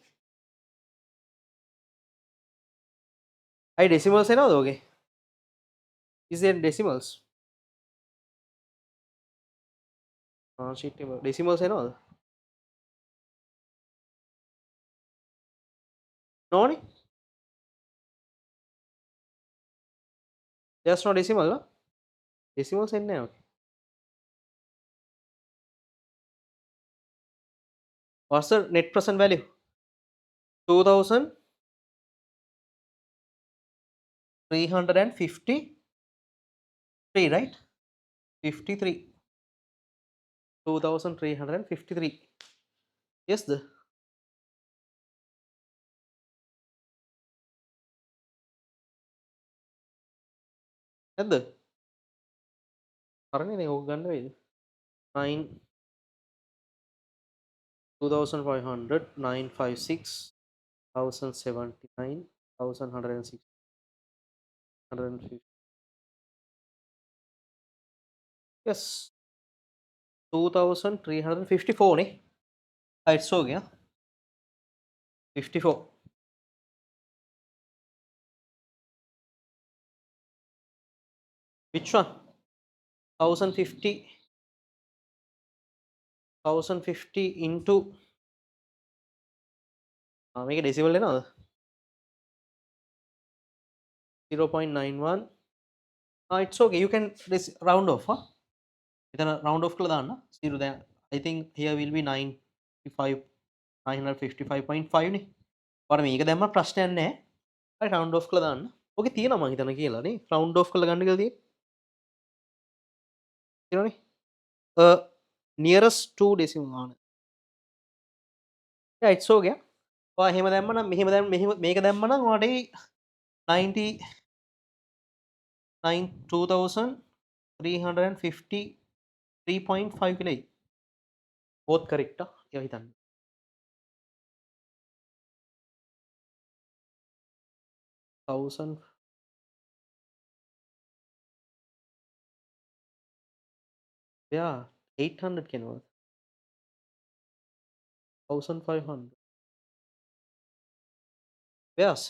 I decimals එනවද ඔගේ is there decimals sheet එක decimals එනවද නෝනේ there's no decimal decimals එන්නේ නැහැ ඔගේ what's the net present value 2353 right 53 2353 yes the නැද්ද හරිනේ ඕක ගන්න වේද 9 2500 956 1079 1106 150 Yes, 2354 ने. It's हो गया 54. Which one? 1050 1050 into make a decimal लेना 0.91. It's okay. You can this round off. Huh? Then round off කළා දාන්න. 0 then I think here will be 95 955.5 නේ. ඔයාලා මේක දැම්ම ප්‍රශ්නයක් නැහැ. හරි round off කළා දාන්න. ඕකේ තියෙනවා මං හිතන කියලා නේ. round off කළා ගන්න කියලා තියෙනවනේ. nearest to decimal ගන්න. Yeah, it's okay. ඔයා එහෙම දැම්ම නම් මෙහෙම දැම්ම මෙහෙම මේක දැම්ම නම් ඔයාට 2353.5 කියලා එයි. both correct. ඒවා හිතන්න. 1000 yeah 800 කෙනවද 1500 yes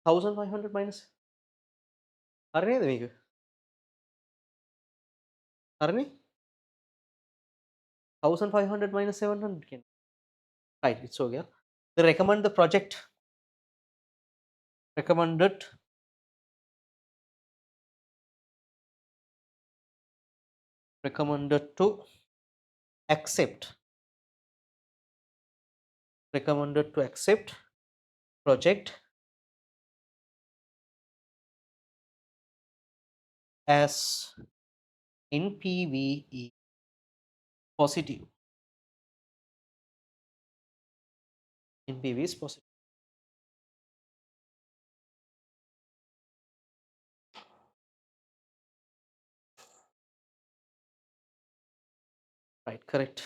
1500 minus හරි නේද මේක හරිනේ 1500 minus 700 කෙන right it's okay. They recommend the project recommended recommended to accept recommended to accept project as NPVE positive. NPV is positive. Right, correct.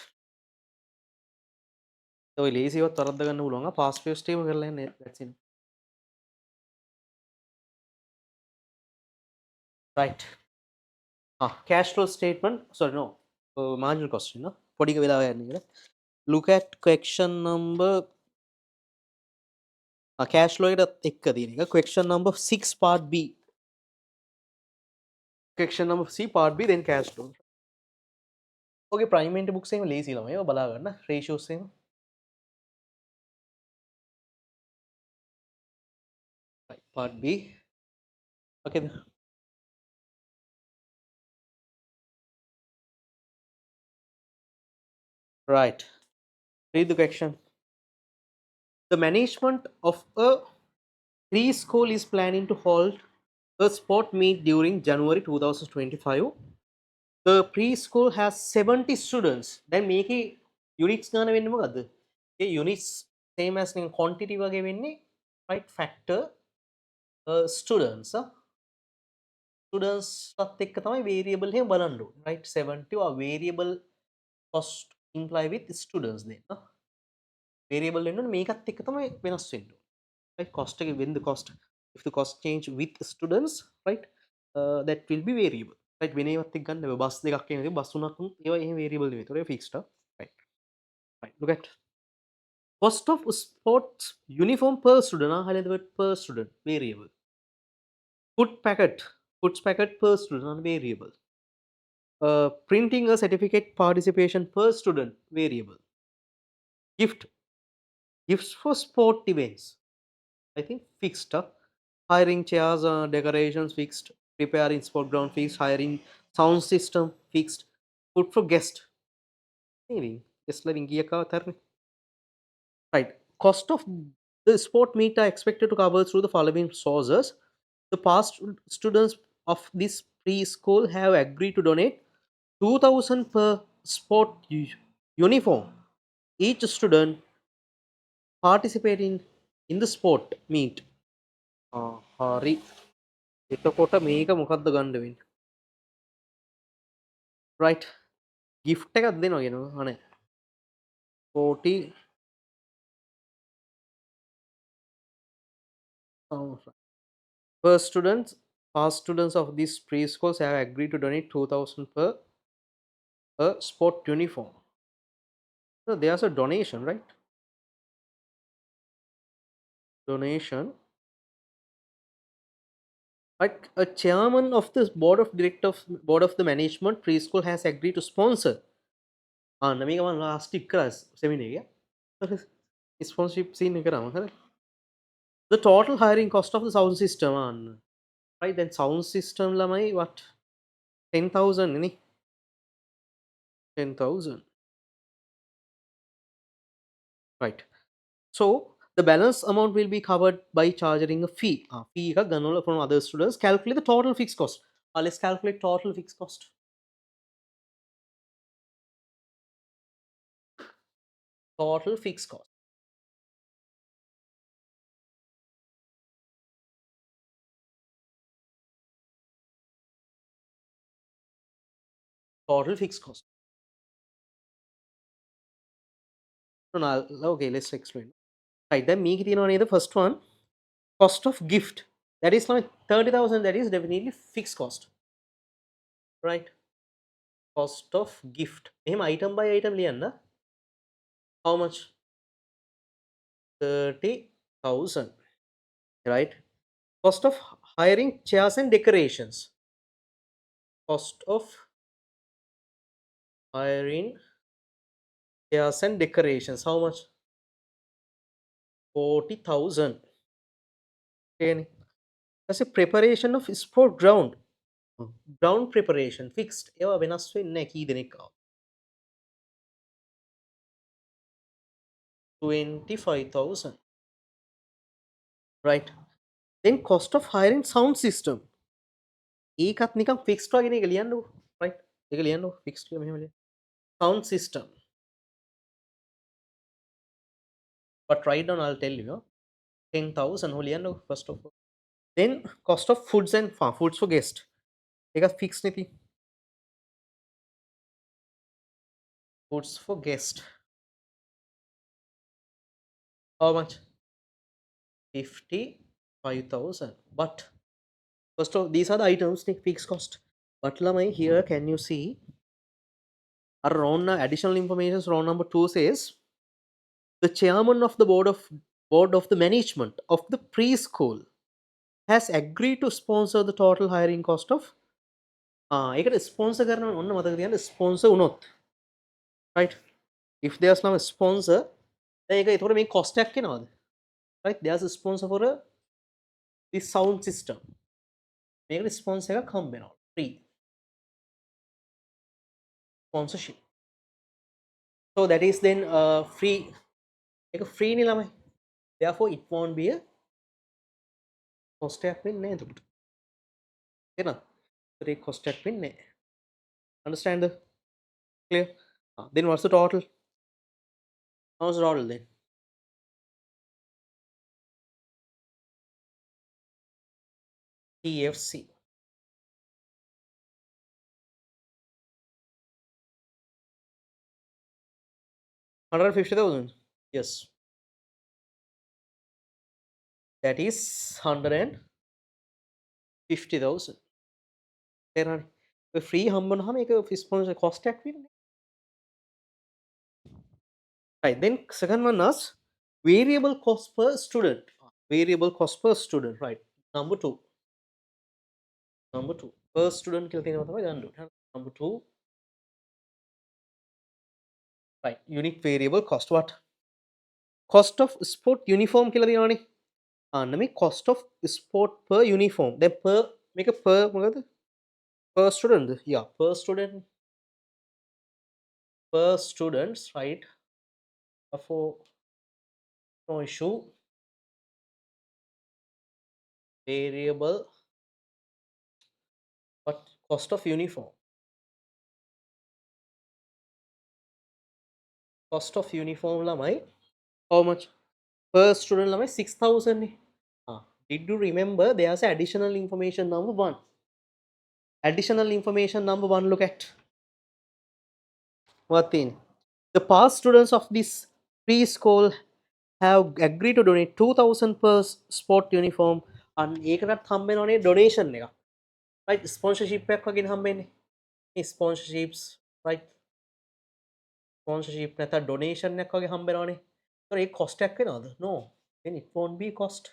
ඔය ලේසිවත් වරද්ද ගන්න පුළුවන්. පාස් ෆේස් ටීම කරලා යන්නේ that's it. Right. Cash flow statement. Sorry, no. Marginal question. No? පොඩි වෙලාව යන්නේ කියලා. Look at question number cash flow එකටත් එක්ක තියෙන එක. Question number 6 part B. Question number C part B then cash flow. Okay, prime ment books එකම ලේසි ළමයි. ඒවා බලා ගන්න. Ratios එකම. Right, part B. Okay. Right. Read the question. The management of a preschool is planning to hold a sport meet during January 2025. The preschool has 70 students. දැන් මේකේ units ගන්න වෙන්නේ මොකද්ද? ඒ units same as in quantity වගේ වෙන්නේ right factor students students වත් එක්ක තමයි variable එකම බලන්න ඕනේ right 70 or variable cost imply with students දෙන්න variable වෙන්න ඕනේ මේකත් එක්ක තමයි වෙනස් වෙන්න ඕනේ right cost එක when the cost if the cost change with students right that will be variable right වෙන ඒවත් එක්ක ගන්න බෑ බස් දෙකක් එනවා බස් තුනක් ඒවා එහෙම variable නෙවෙයි ඒතකොට fixed right right look at cost of sports uniform per student highlight the word per student variable food packet per student variable printing a certificate participation per student variable gift gifts for sport events I think fixed hiring chairs decorations fixed preparing sport ground fixed hiring sound system fixed food for guest maybe just letting right cost of the sport meet are expected to cover through the following sources the past students of this preschool have agreed to donate 2000 per sport uniform each student participating in the sport meet හරි එතකොට මේක මොකක්ද ගන්න වෙන්නේ right gift එකක් දෙනවා කියනවා අනේ 40 per students past students of these preschools have agreed to donate 2000 per a sport uniform. So there's a donation, right? Donation. Like a chairman of the board of the management preschool has agreed to sponsor. මේක මම last week කරා seminar එක. Sponsorship scene එක කරාම හරි. The total hiring cost of the sound system right, then sound system lamai what 10,000 ini 10,000, right. So the balance amount will be covered by charging a fee. Fee එක ගන්නවල from other students. Calculate the total fixed cost. Let's calculate total fixed cost. Total fixed cost. Total fixed cost. So now, okay, let's explain. Right, then මේක තියෙනවා නේද first one, cost of gift. That is like 30,000, that is definitely fixed cost. Right? Cost of gift. එහෙම item by item ලියන්න. How much? 30,000. Right? Cost of hiring chairs and decorations. Cost of hiring chairs and decorations. How much? 40,000. Okay. That's a preparation of sport ground. Ground preparation fixed. ඒවා වෙනස් වෙන්නේ නැහැ කී දෙනෙක් ආව. 25,000. Right. Then cost of hiring sound system. ඒකත් නිකන් fixed වගේ නේ, ඒක ලියන්නකෝ. Right. ඒක ලියන්නකෝ fixed කියලා මෙහෙම ලියන්න. Sound system. But write down, I'll tell you. 10,000 හො ලියන්නකෝ first of all. Then cost of foods and foods for guest. ඒකත් fixed නේ තියෙන්නේ. Foods for guest. How much? 55,000. But first of these are the items fixed cost. But lamai here can you see around additional information. Round number 2 says the chairman of the board of the management of the preschool has agreed to sponsor the total hiring cost of ඒකට sponsor කරනවා ඔන්න මතක තියන්න sponsor වුණොත්, right. If there's now a sponsor දැන් ඒක ඒතකොට මේ cost එකක් එනවද, right. There's a sponsor for this sound system. මේකට sponsor එකක් හම්බ වෙනවා free sponsorship. So that is then free. ඒක free නේ ළමයි. Therefore it won't be a cost එකක් වෙන්නේ නැහැ එතකොට. තේරෙනවද? ඒක cost එකක් වෙන්නේ නැහැ. Understand the clear? Then what's the total? How's the total then? TFC. $150,000. Yes. That is 150,000. තේරෙනවද? ඔය free හම්බුනහම ඒක sponsor cost එකක් වෙන්නේ. Right. Then second one is variable cost per student. Variable cost per student. Right. Number 2. Number 2. Per student කියලා තියෙනවා තමයි ගන්න ඕනේ. Number 2. Right. Unique variable cost. What? Cost of sport uniform කියලා තියෙනවනේ. මේ cost of sport per uniform. Then per මේක per මොකද? Per student. Yeah, per student. Per students, right? For no issue. Variable. What cost of uniform? Cost of uniform lamai. How much? Per student lamai 6,000. Did you remember there's additional information number 1? Additional information number 1, look at. What thing? The past students of this preschool have agreed to donate 2,000 per sport uniform and ඒකටත් හම්බෙනවනේ donation එක. Right, sponsorship එකක් වගේ හම්බෙන්නේ. මේ sponsorships, right. Sponsorship නැත්නම් donation එකක් වගේ හම්බ වෙනවනේ. ඒතකොට ඒක කොස්ට් එකක් වෙනවද? No. Then it won't be cost.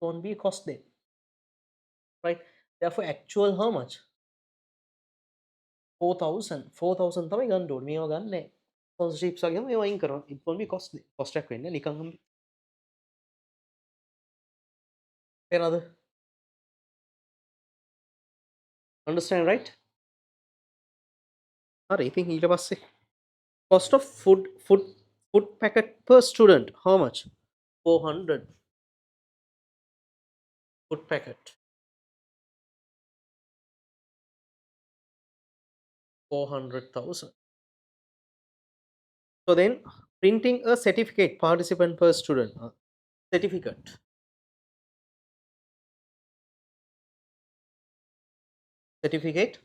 Won't be cost then. Right? Therefore actual how much? 4,000. 4,000 තමයි ගන්න ඕනේ. මේවා ගන්න නැහැ. ස්පොන්සර්ෂිප්ස් වගේම ඒවා අයින් කරනවා. It won't be cost. cost එකක් වෙන්නේ නිකන් හම්බ. තේරෙනවද? Understand right? හරි. ඉතින් ඊට පස්සේ cost of food packet per student how much? 400 food packet. 400,000. So then printing a certificate participant per student. Certificate. Certificate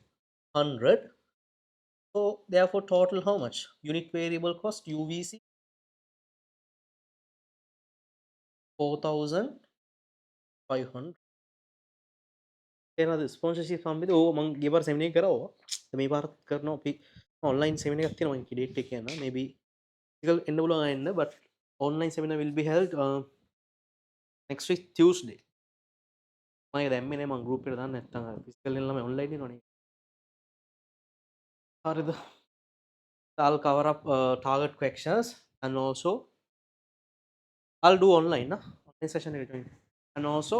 100. So therefore total how much? Unit variable cost UVC 4,500. තේරෙනවද? Sponsorship සම්බන්ධ ඕව මම ගිය පාර සෙමිනාර් එක කරා ඕවා. මේ පාරත් කරනවා අපි ඔන්ලයින් සෙමිනාර් එකක් තියෙනවා. මම ඩේට් එක කියන්නම්. maybe physical එන්න පුළුවන් එන්න but online seminar will be held next week Tuesday. මම ඒක දැම්මේ නෑ මම group එකට දාන්න නැත්තම් physical එන්න ළමයි online එනවනේ. හරිද? I'll cover up target questions and also I'll do online online session එක join. And also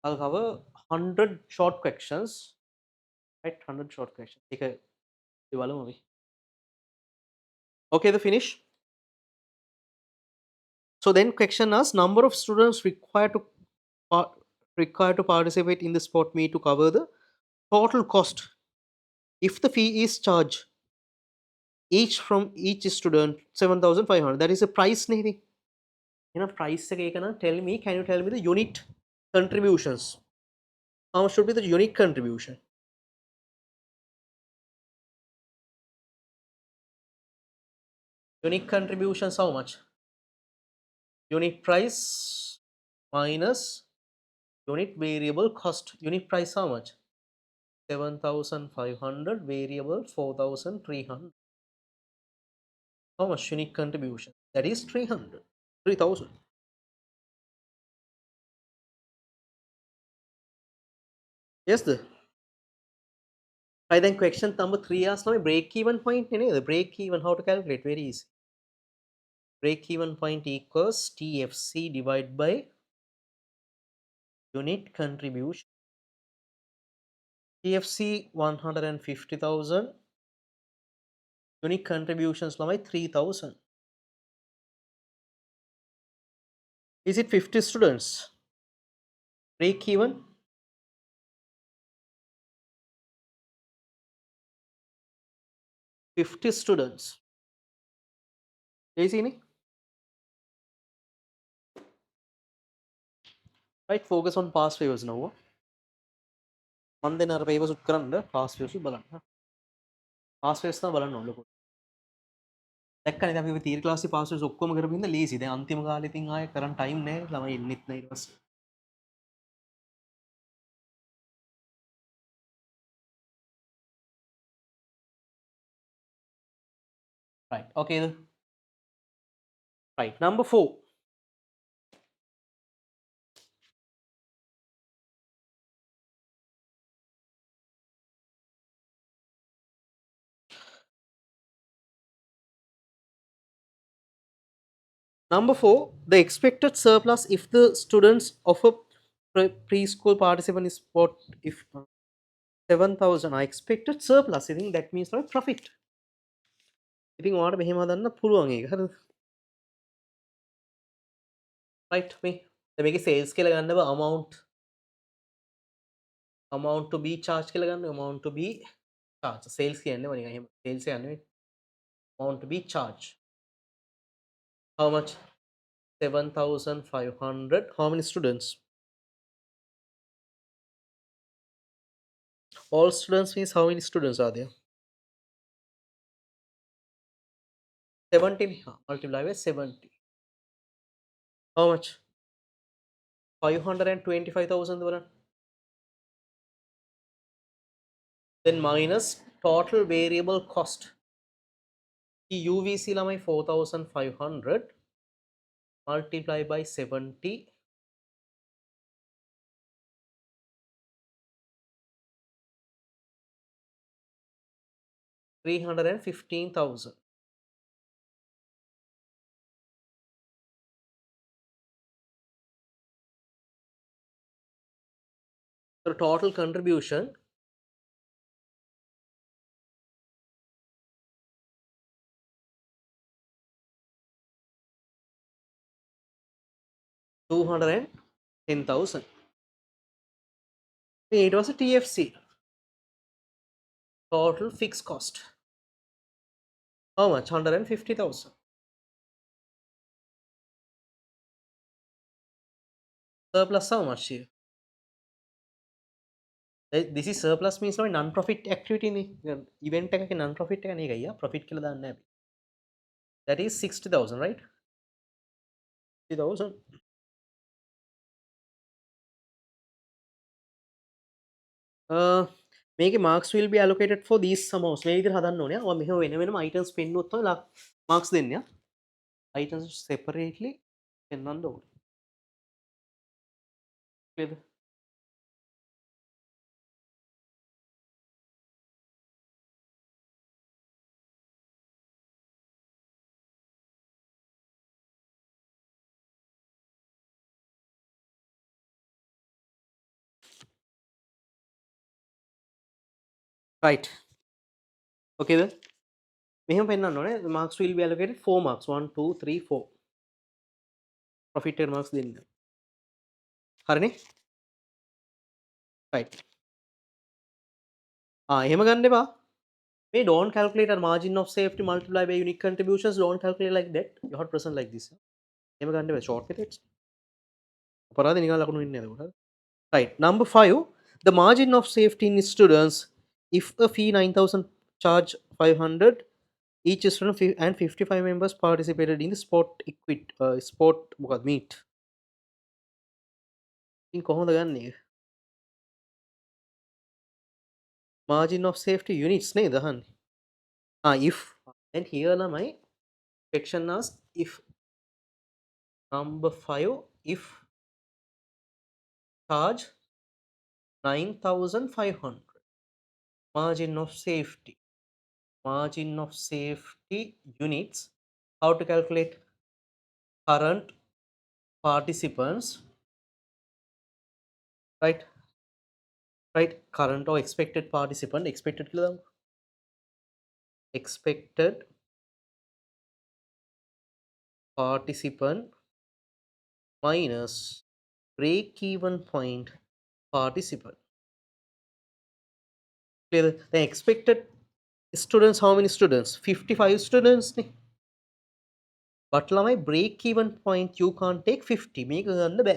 I'll cover 100 short questions. Right? 100 short questions. ඒක බලමු අපි. Okay, the finish. So then question asks number of students required to participate in the sport meet to cover the total cost. If the fee is charged each from each student 7,500, that is a price maybe. You know price එක එක නම් tell me, can you tell me the unit contributions? How much should be the unit contribution? Unit contributions how much? Unit price minus unit variable cost. Unit price how much? 7,500 variable 4,300. How much unit contribution? That is 300. 3,000. Yes, the right then question number 3 asks now break even point. The break even how to calculate? Very easy. Break even point equals TFC divided by unit contribution. TFC 150,000. Unit contributions now 3,000. Is it 50 students? Break even 50 students. Easy, right? Focus on past papers now. මන් දෙන අර papers උත් කරන්න past papers බලන්න. past papers තමයි බලන්න ඕන ලොකු. දැක්කනේ අපි තීර ක්ලාස් එකේ past papers ඔක්කොම කරපු ඉඳලා ලීසි. දැන් අන්තිම කාලේ ඉතින් ආයෙ කරන්න time නැහැ. ළමයි ඉන්නෙත් නැහැ ඊට පස්සේ. Right. Okay. Right. Number 4. Number 4, the expected surplus if the students of a preschool participant is what if 7,000 are expected surplus. I think that means like profit. ඉතින් ඔයාලට මෙහෙම හදන්න පුළුවන් ඒක. හරිද? right මේ දැන් මේකේ sales කියලා ගන්න බා amount to be charged කියලා ගන්න amount to be charged. sales කියන්නේ මොනික එහෙම sales යන්නේ amount to be charged. How much? 7,500. How many students? All students means how many students are there? 17. Multiply by 70. How much? 525,000 බලන්න. Then minus total variable cost. UVC ළමයි 4500 multiply by 70 315,000. So total contribution 210,000. It was a TFC, total fixed cost. How much? 150,000. Surplus how much here? This is surplus means no non-profit activity නේ. Event එකක non-profit එක නේ ගයියා. Profit කියලා දාන්නේ නැහැ. That is 60,000, right? 60,000. මේකේ marks will be allocated for these amounts. මේ විදිහට හදන්න ඕනේ. ඔයා මෙහෙම වෙන වෙනම items පෙන්නුවොත් තමයි marks දෙන්නේ. Items separately පෙන්වන්න ඕනේ. Clear? Right. Okay then. මෙහෙම පෙන්වන්න ඕනේ. The marks will be allocated 4 marks. 1 2 3 4. Profit and marks දෙන්න. හරිනේ? Right. එහෙම ගන්න එපා. මේ don't calculate a margin of safety multiply by unique contributions. Don't calculate like that. You have to present like this. එහෙම ගන්න එපා. Short methods. අපරාධ නිකන් ලකුණු වෙන්නේ නැහැ එතකොට. Right. Number 5. The margin of safety in students if a fee 9,000 charge 500 each student and 55 members participated in the sport මොකක්ද meet. ඉතින් කොහොමද ගන්නේ? Margin of safety units නේද අහන්නේ? If and here ළමයි section asks if number 5 if charge 9,500 margin of safety units. How to calculate? Current participants, right? Current or expected participant. Expected කියලා දාමු. Expected participant minus break even point participant. Clear? The expected students, how many students? 55 students නේ. But ළමයි break even point you can't take 50. මේක ගන්න බෑ.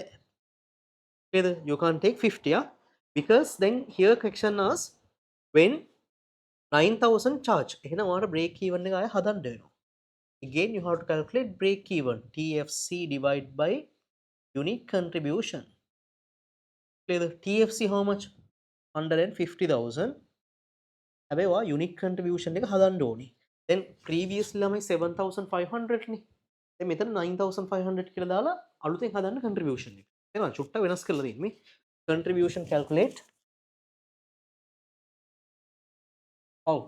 Clear? You can't take 50, yeah? Because then here question asks when 9,000 charge. එහෙනම් ඔයාලට break even එක ආයෙ හදන්න වෙනවා. Again you have to calculate break even. TFC divided by unique contribution. Clear? TFC how much? 150,000. හැබැයි ඔයා unique contribution එක හදන්න ඕනේ. Then previously ළමයි 7,500 නේ. දැන් මෙතන 9,500 කියලා දාලා අලුතෙන් හදන්න contribution එක. එහෙනම් චුට්ට වෙනස් කරලා දෙන්නේ. Contribution calculate. How?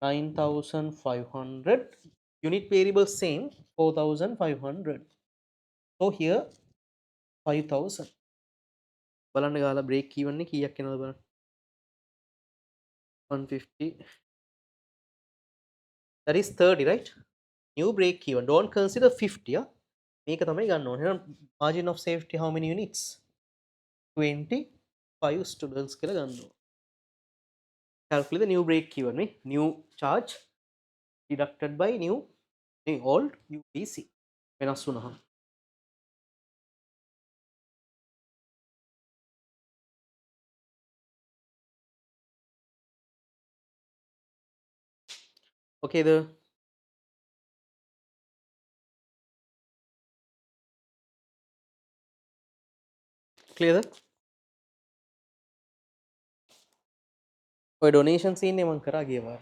9,500. Unit variable same 4,500. So here 5,000. බලන්න ගාලා break even එක කීයක් එනවද බලන්න. 150. That is 30, right? New break even. Don't consider 50. Yeah? මේක තමයි ගන්න ඕනේ. එහෙනම් margin of safety how many units? 25 students කියලා ගන්න ඕනේ. Calculate the new break even නේ. New charge deducted by new old UPC. වෙනස් වුණාම. Okay the clear the ඔය ඩොනේෂන් සීන් එක මම කරා ගිය පාර.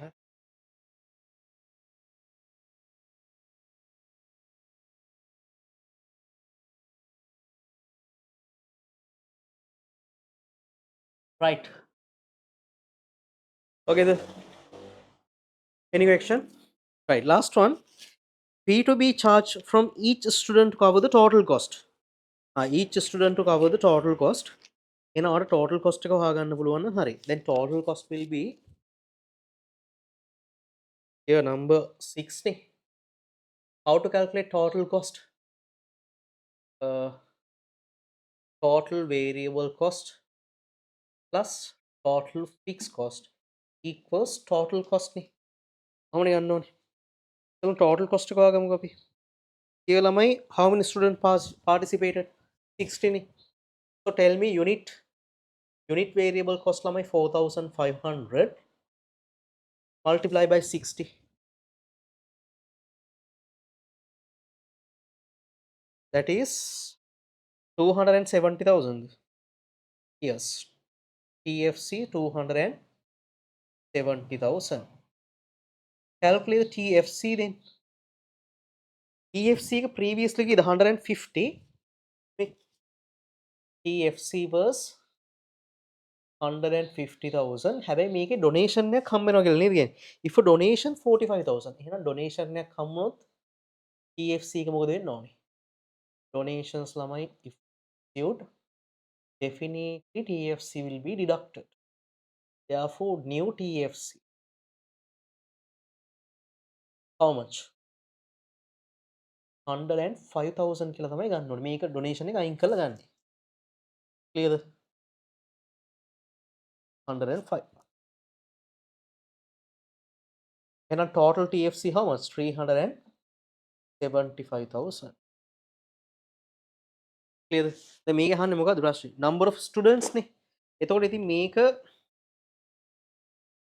Right. Okay, the any question? Right. Last one. Fee to be charged from each student to cover the total cost. Each student to cover the total cost. In order total cost එක හොයාගන්න පුළුවන් නම් හරි. Then total cost will be here number 6 නේ. How to calculate total cost? Uh, Total variable cost plus total fixed cost equals total cost නේ. කොහොමද ගන්න ඕනේ? එතන total cost එක හොයාගමුකෝ අපි. කියලා ළමයි how many student participated? 60 නේ. So tell me unit variable cost ළමයි 4500 multiply by 60. That is 270,000. Yes. TFC 270,000. Calculate the TFC then. TFC එක previously කිව්ද 150. TFC was 150,000. හැබැයි මේකේ donation එකක් හම්බ වෙනවා කියලා නේද කියන්නේ. If a donation 45,000. එහෙනම් donation එකක් හම්බුනොත් TFC එක මොකද වෙන්න ඕනේ? Donations ළමයි if received, definitely TFC will be deducted. Therefore new TFC how much? 105,000 කියලා තමයි ගන්න ඕනේ. මේක donation එක අයින් කරලා ගන්න. Clearද? 105. එහෙනම් total TFC how much? 375,000. Clearද? දැන් මේක අහන්නේ මොකද්ද ප්‍රශ්නේ? Number of students නේ. එතකොට ඉතින් මේක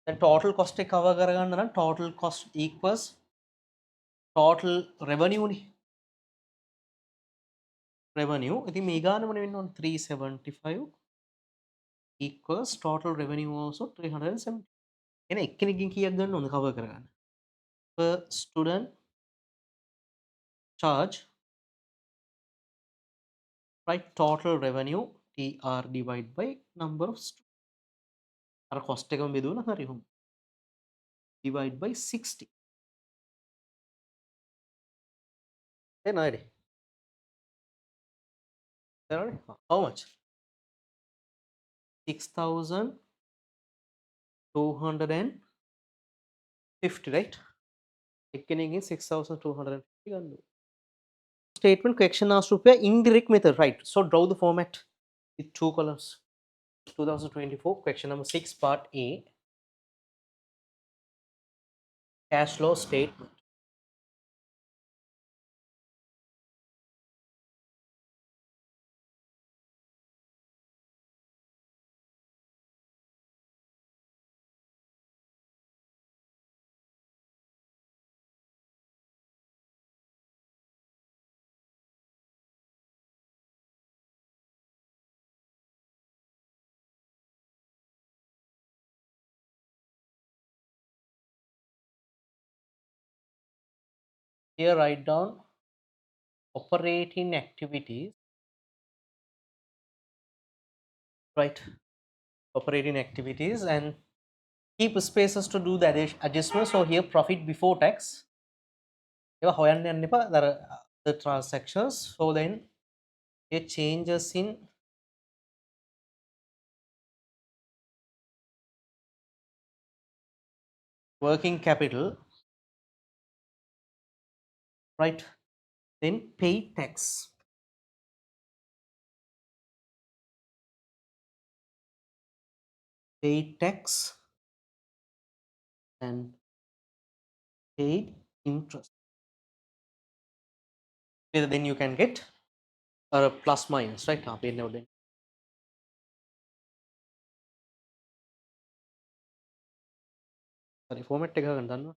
දැන් total cost එක cover කරගන්න නම් total cost equals total revenue නේ. Revenue. ඉතින් මේ ගාන මොන වෙන්න ඕනේ? 375 equals total revenue also 370. එහෙනම් එක්කෙනෙක්ගෙන් කීයක් ගන්න ඕනද cover කරගන්න? Per student charge, right? Total revenue TR divided by number of students. අර cost එකම බෙදුවන හරි හොම. Divide by 60. Then I how much? 6,250, right? එක්කෙනෙක්ගෙන් 6,250 ගන්න ඕනේ. Statement correction asks to apply indirect method, right? So draw the format with two columns. 2024 question number 6 part A, cash flow statement. Here write down operating activities, right? Operating activities and keep spaces to do the adjustment. So here profit before tax. ඒවා හොයන්න යන්න එපා. The transactions. So then here changes in working capital, right? Then pay tax. Pay tax and paid interest. Then you can get a plus minus, right? Then sorry, format එක ගන්න දන්නවා.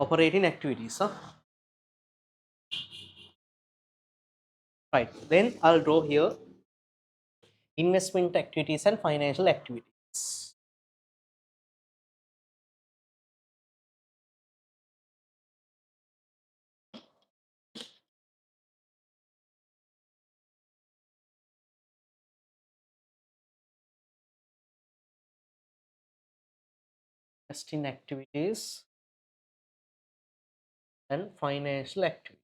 Operating activities, huh? Right. Then I'll draw here investment activities and financial activities. investing activities and financial activities.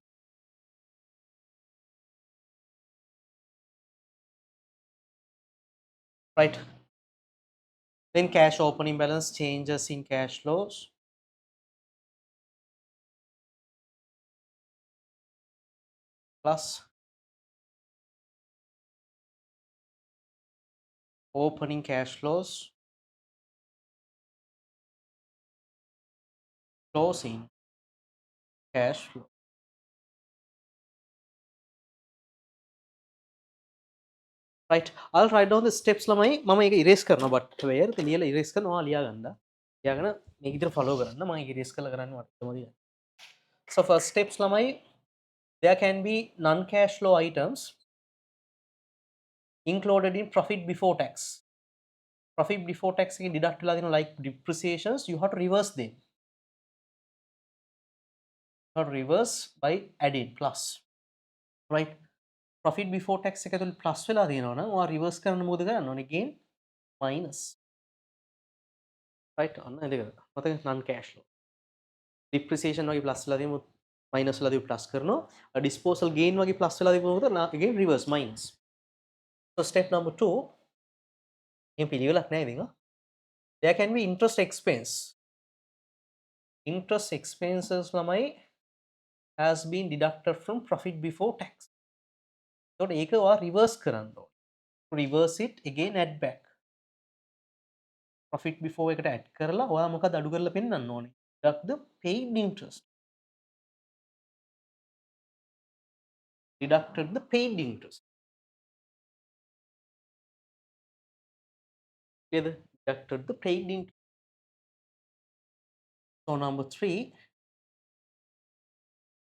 Right. Then cash opening balance, changes in cash flows, plus opening cash flows, closing cash flow. Right. I'll write down the steps ළමයි මම ඒක erase කරනවා but where ते ලියලා erase කරනවා ලියා ගන්න. ලියාගෙන මේක විතර follow කරන්න මම ඒක erase කරලා කරන්න මතකමද. So first steps ළමයි, there can be non cash flow items included in profit before tax. Profit before tax එකෙන් deduct වෙලා දෙනවා like depreciations, you have to reverse them. You have to reverse by adding plus. Right. Profit before tax එක ඇතුළේ plus වෙලා තියෙනවා නම් ඔයා reverse කරන්න මොකද කරන්න ඕනේ? again minus. Right. ඔන්න එදක මතක non cash flow. Depreciation වගේ plus වෙලා තියෙමුත් minus වෙලා තියු plus කරනවා. Disposal gain වගේ plus වෙලා තිබුණොත් again reverse minus. So step number 2 මේ පිළිවෙලක් නෑ ඉතින්. There can be interest expense. Interest expenses ළමයි has been deducted from profit before tax. එතකොට ඒක ඔයා reverse කරන්න ඕනේ. Reverse it again add back. Profit before එකට add කරලා ඔයා මොකද අඩු කරලා පෙන්නන්න ඕනේ? Deduct the paid interest. Deducted the paid interest. Deducted the paid interest. So number 3,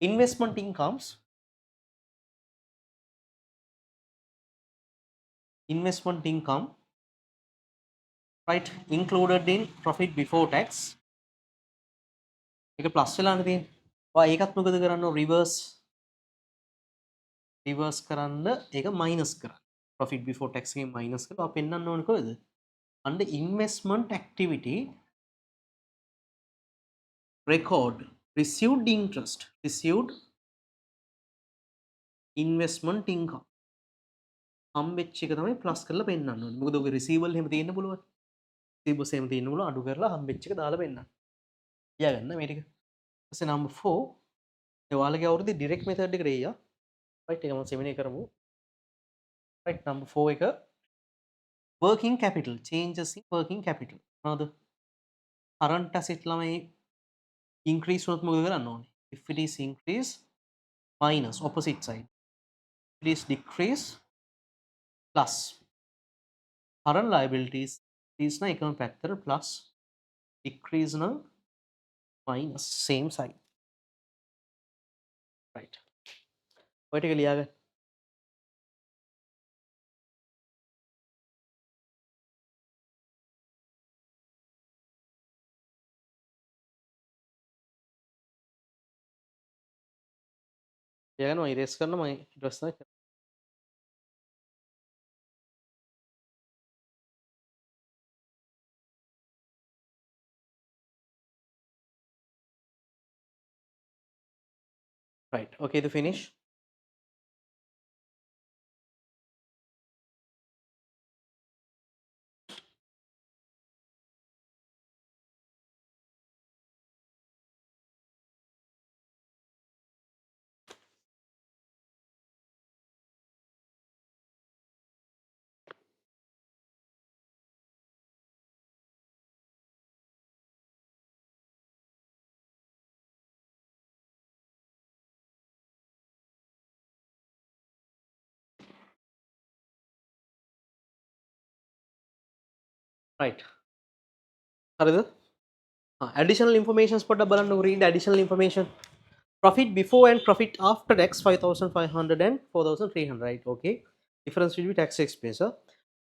investment incomes. Investment income, right, included in profit before tax. ඒක plus වෙලානේ තියෙන්නේ. ඔයා ඒකත් මොකද කරන්න ඕන? reverse කරන්න ඒක minus කරන්න. Profit before tax එකෙන් minus කරලා ඔයා පෙන්නන්න ඕනේ කොහෙද? Under investment activity, record received interest, received investment income. හම්බෙච්ච එක තමයි plus කරලා පෙන්නන්න ඕනේ. මොකද ඔගේ receivable එහෙම තියෙන්න පුළුවන්. receivables එහෙම තියෙන්න පුළුවන් අඩු කරලා හම්බෙච්ච එක දාලා පෙන්නන්න. ලියාගන්න මේ ටික. ඊපස්සේ number 4, ඒ ඔයාලගේ අවුරුද්දේ direct method එකට එయ్యා. right එක මම සෙමිනේ කරමු. right number 4 එක working capital, changes in working capital. මොනවද? current asset ළමයි increase වුණොත් මොකද කරන්න ඕනේ? if it is increase, minus opposite side. If it is decrease, plus. current liabilities increase නම් එකම පැත්තට plus, decrease නම් minus same side. right. ඔය ටික ලියාගන්න. ලියාගන්න මම erase කරනවා මම ඊට පස්සේ right. okay to finish. right. හරිද? additional information පොඩ්ඩක් බලන්නකෝ. read additional information. Profit before and profit after tax 5,500 and 4,300. right. okay, difference will be tax expense.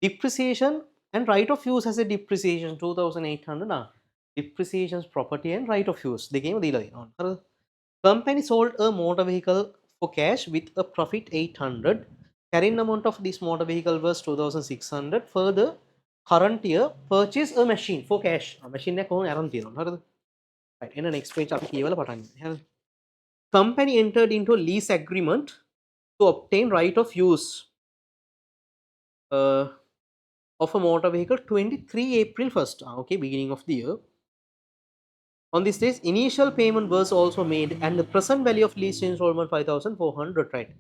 Depreciation and right of use has a depreciation 2,800. Depreciations property and right of use දෙකේම දීලා තියෙනවා. company sold a motor vehicle for cash with a profit 800. carrying amount of this motor vehicle was 2,600. further current year purchase a machine for cash. machine එක කොහොම අරන් තියෙනවා හරිද? right එන next page අපි කියවලා පටන් ගන්න. හරිද? company entered into a lease agreement to obtain right of use uh, of a motor vehicle 23 April 1st. Okay, beginning of the year. On this day, initial payment was also made and the present value of lease installment 5,400, right?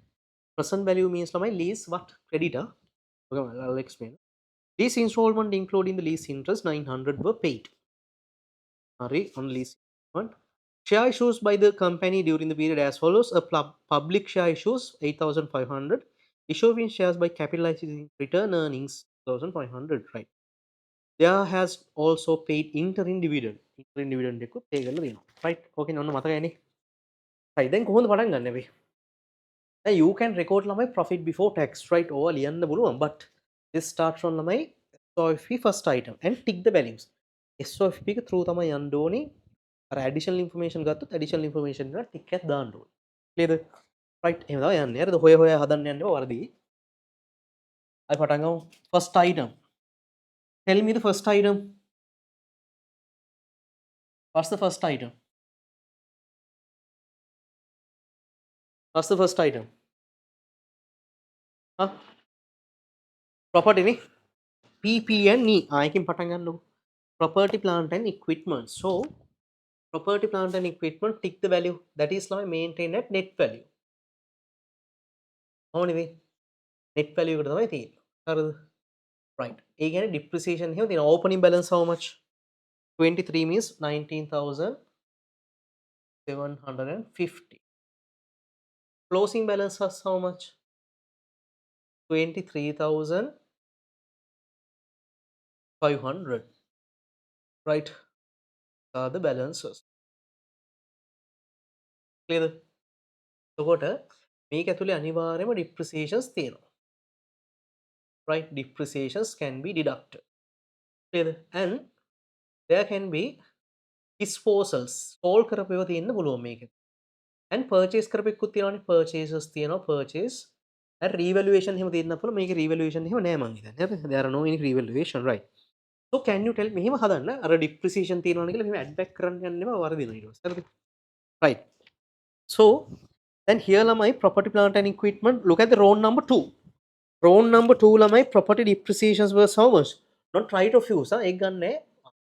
Present value means my lease what creditor. Okay, I'll explain. Lease installment including the lease interest 900 were paid. Sorry, on lease installment. Share issues by the company during the period as follows: a public share issues 8,500, issuing shares by capitalizing return earnings 1,500, right? There has also paid interim dividend. Interim dividend එකකුත් pay කරලා තියෙනවා. right? okay ඔන්න මතකයිනේ. right දැන් කොහොමද පටන් ගන්න අපි? දැන් you can record ළමයි profit before tax, right? ඕවා ලියන්න පුළුවන්, but this starts from ළමයි SOFP first item and tick the values. SOFP එක through තමයි යන්න ඕනේ. අර additional information ගත්තොත් additional information එක tick එකක් දාන්න ඕනේ. clearද? right එහෙම තමයි යන්නේ. හරිද? හොය හොයා හදන්න යන්න වරදී. අපි පටන් ගමු. first item. Tell me the first item. What's the first item? What's the first item? Huh? Property ni? PP&E. ආයකින් පටන් ගන්නකො. Property, plant and equipment. So, property, plant and equipment, tick the value. That is now maintained at net value. How many? Net value එකට තමයි තියෙන්නේ. හරිද? Right. ඒ කියන්නේ depreciation එහෙම තියෙනවා. Opening balance how much? 23 means 19,750. Closing balance was how much? 23,500. Right. Are the balances. Clear? එතකොට මේක ඇතුලේ අනිවාර්යයෙන්ම depreciations තියෙනවා. Right? Depreciations can be deducted. Clear? And there can be disposals. All කරපු ඒවා තියෙන්න පුළුවන් මේකේ. And purchase කරපු එකකුත් තියෙනවානේ. Purchases තියෙනවා. Purchase and revaluation එහෙම තියෙන්න පුළුවන්. මේකේ revaluation එහෙම නෑ මං හිතන්නේ. හරිද? There are no any revaluation, right? So can you tell මෙහෙම හදන්න අර depreciation තියෙනවනේ කියලා මෙහෙම add back කරන්න යන්න එපා වර්ධිනවා ඊට පස්සේ. හරිද? Right. So then here ළමයි property, plant and equipment. Look at the row number 2. Row number 2 ළමයි property depreciations was how much? Not right of use. ඒක ගන්නෑ.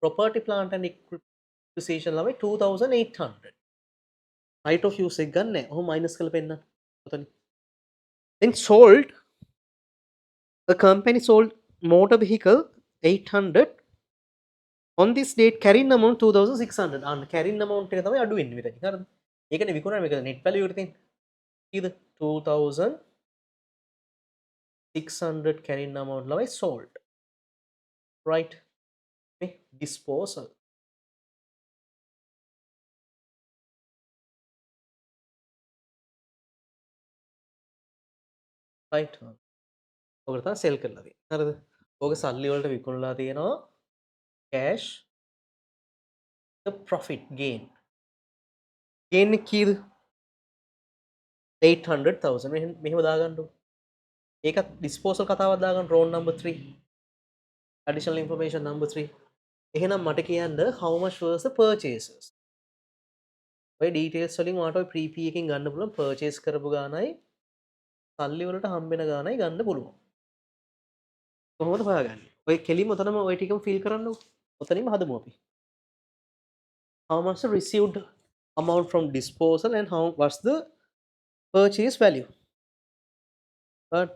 Property, plant and equipment depreciation ළමයි 2,800. right of use එක ගන්නෑ. ඔහොම minus කරලා පෙන්නන්න. ඔතන. Then sold, the company sold motor vehicle 800 on this date carrying amount 2,600. අන්න carrying amount එක තමයි අඩු වෙන්නේ මෙතන. හරිද? ඒකනේ විකුණන්නේ මේක net value එකට තියෙන්නේ. කීයද? 2,600 carrying amount ළමයි sold. right? මේ disposal. right? ඔකට තමයි sell කරලා තියෙන්නේ. හරිද? ඕක සල්ලි වලට විකුණලා තියෙනවා. cash the profit gain. gain එක කීයද? 800,000. මෙහෙම දාගන්නකො. ඒකත් disposal කතාවක් දාගන්න row number 3. additional information number 3. එහෙනම් මට කියන්න how much was the purchases? ඔය details වලින් ඔයාලට ඔය pre-P එකෙන් ගන්න පුළුවන් purchase කරපු ගානයි සල්ලි වලට හම්බෙන ගානයි ගන්න පුළුවන්. කොහොමද හොයාගන්නේ? ඔය කෙලින්ම ඔතනම ඔය ටිකම fill කරන්නකො. ඔතනින්ම හදමු අපි. How much the received amount from disposal and how what's the purchase value? But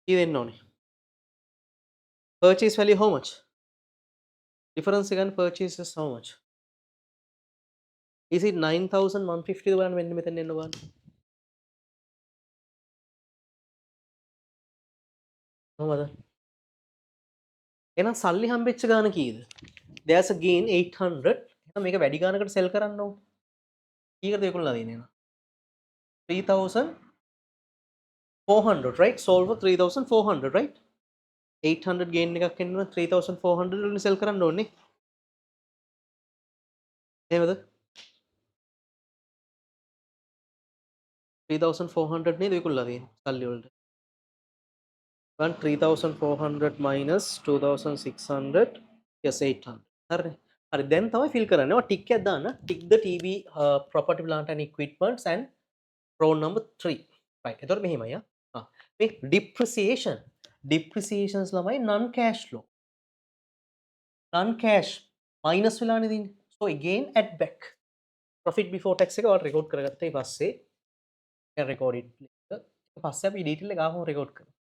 even on purchase value how much? Difference again purchase is how much? Is it 9,150 බලන්න මෙන්න මෙතන එන්න බලන්න. කොහමද? එහෙනම් සල්ලි හම්බෙච්ච ගාන කීයද? There's a gain 800. එහෙනම් මේක වැඩි ගානකට sell කරන්න ඕනේ. කීයකද විකුණලා දෙන්නේ එහෙනම්? 3,400, right? Sold for 3,400, right? 800 gain එකක් එන්න 3,400 වලින් sell කරන්න ඕනේ. එහෙමද? 3400 නේද විකුණලා තියෙන්නේ සල්ලි වලට. 3400 minus 2600 yes 800. හරි. හරි දැන් තමයි ෆිල් කරන්නේ. ඔය ටික් එකක් දාන්න. tick the TV property plant and equipments and row number 3. right. එතකොට මෙහෙමයි ආ. මේ depreciations ළමයි non cash flow. non cash minus වෙලානේ තියෙන්නේ. so again add back. profit before tax එක ඔයාලා රෙකෝඩ් කරගත්තා ඊපස්සේ can record it. පස්සේ අපි detail එක ආවම රෙකෝඩ් කරමු.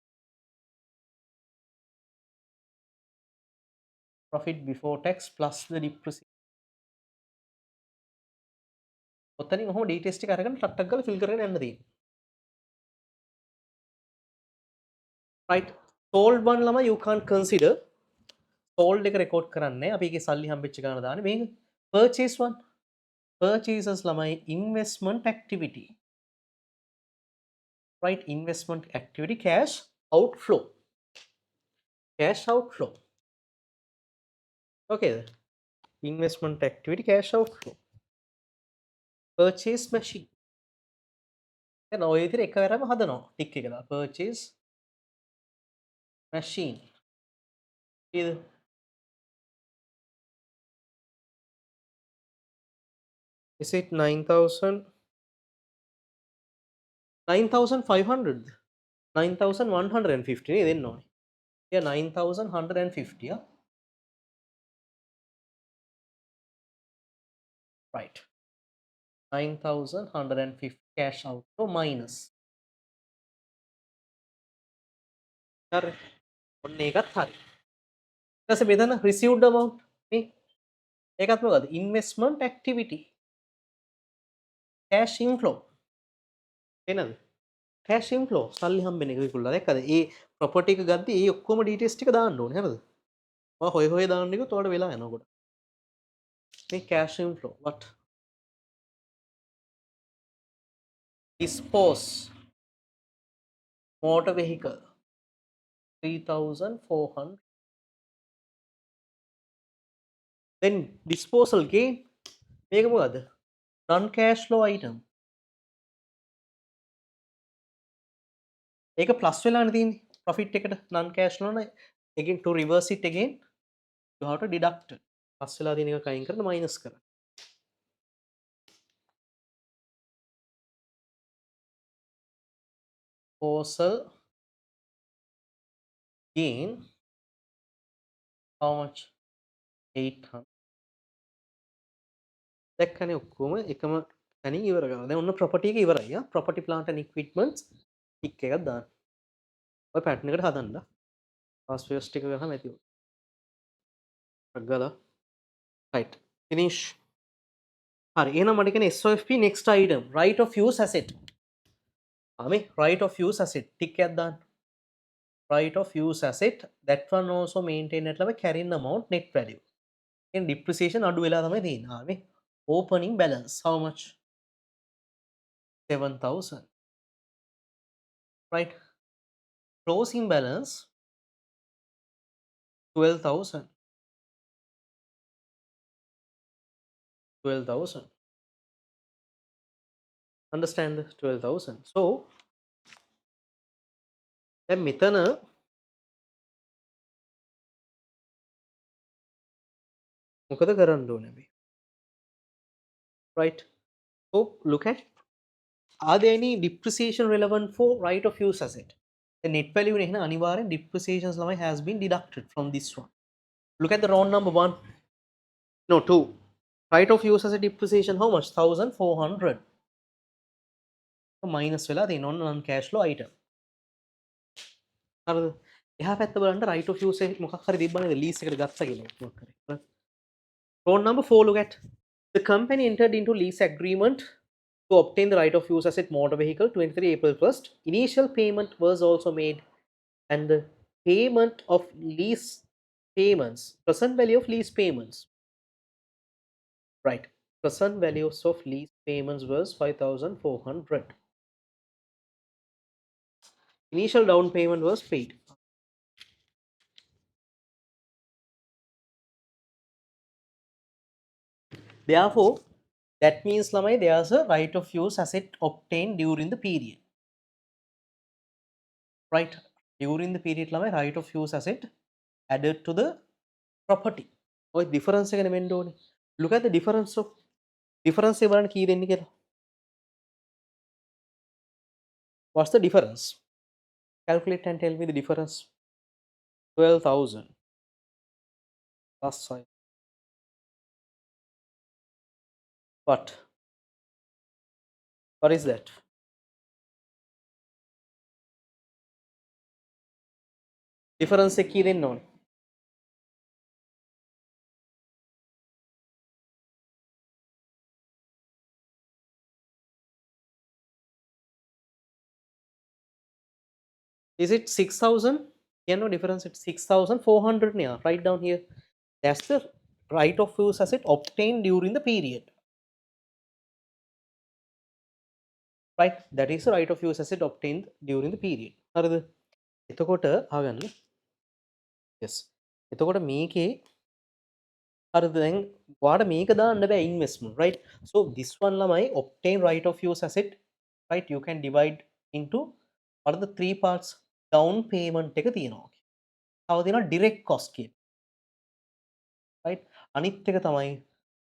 profit before tax plus the depreciation. ඔතනින් ඔහොම details ටික අරගෙන ටක් ටක් ගාලා fill කරගෙන යන්න තියෙනවා. right. sold one ළමයි you can't consider. sold එක record කරන්නේ අපි ඒකේ සල්ලි හම්බෙච්ච ගාන දාන්නේ. මේක purchase one. purchases ළමයි investment activity. right. investment activity cash outflow. cash outflow. okay. investment activity cash outflow. purchase machine. දැන් ඔය විදිහට එකවරම හදනවා ටික් එක දාලා purchase machine. is it 9000 9500 9150 නේ දෙන්න ඕනේ. yeah 9150 yeah. right. 9150 cash out so minus. හරි. ඔන්න ඒකත් හරි. ඊට පස්සේ මෙතන received amount මේ ඒකත් මොකද investment activity cash inflow එනද cash inflow සල්ලි හම්බෙන එක විකුණලා දැක්කද ඒ property එක ගද්දි ඒ ඔක්කොම details ටික දාන්න ඕනේ හරිද මම හොය හොය දාන්න එක උඩට වෙලා යනකොට මේ cash inflow what dispose motor vehicle 3400 then disposal gain මේක මොකද non cash flow item ඒක plus වෙලානේ තියෙන්නේ profit එකට non cash flow නේ again to reverse it again you have to deduct plus වෙලා තියෙන එක අයින් කරලා minus කරන්න disposal gain how much 800 දැක්කනේ ඔක්කොම එකම තැනින් ඉවර කරනවා දැන් ඔන්න property එක ඉවරයි ආ property plant and equipments ටික් එකක් දාන්න ඔය pattern එකට හදන්න fast first එක ගහම ඇති ගාලා right finish හරි එහෙනම් මට කියන්නේ SOFP next item right of use asset ආමේ right of use asset ටික් එකක් දාන්න right of use asset that one also maintain at level carrying amount net value in depreciation අඩු වෙලා තමයි තියෙන්නේ ආමේ opening balance how much 7000 right closing balance 12000 12000 understand this 12000 so දැන් මෙතන මොකද කරන්න ඕනේ අපි right so look at are there any depreciation relevant for right of use asset the net value එහෙනම් අනිවාර්යෙන් depreciations ළමයි has been deducted from this one look at the round number 1 no 2 right of use asset depreciation how much 1400 so minus වෙලා තියෙන ඔන්න non cash flow item හරිද එහා පැත්ත බලන්න right of use මොකක් හරි තිබ්බනේ lease එකට ගත්තා කියලා මොකක් හරි round number 4 look at the company entered into lease agreement to obtain the right of use asset motor vehicle 23 April 1st. Initial payment was also made and the payment of lease payments, present value of lease payments. Right. Present values of lease payments was 5400. Initial down payment was paid. Therefore, That means lamai there's a right of use asset obtained during the period. Right? During the period lamai right of use asset added to the property. ඔය difference එක නෙමෙන්න ඕනේ. Look at the difference of difference එක බලන්න කී දෙන්නේ කියලා. What's the difference? Calculate and tell me the difference. 12,000 plus 5. What? What is that? Difference එක කී දෙන්න ඕනේ. Is it 6,000? Yeah, no difference. It's 6,400 near. Write down here. That's the right of use asset obtained during the period. Right? That is the right of use asset obtained during the period. හරිද? එතකොට අහගන්න. Yes. එතකොට මේකේ හරිද දැන් ඔයාට මේක දාන්න බෑ investment, right? So this one ළමයි obtain right of use asset, right? You can divide into what are the three parts? Down payment එක තියෙනවා. තව තියෙනවා direct cost කියන. Right? අනිත් එක තමයි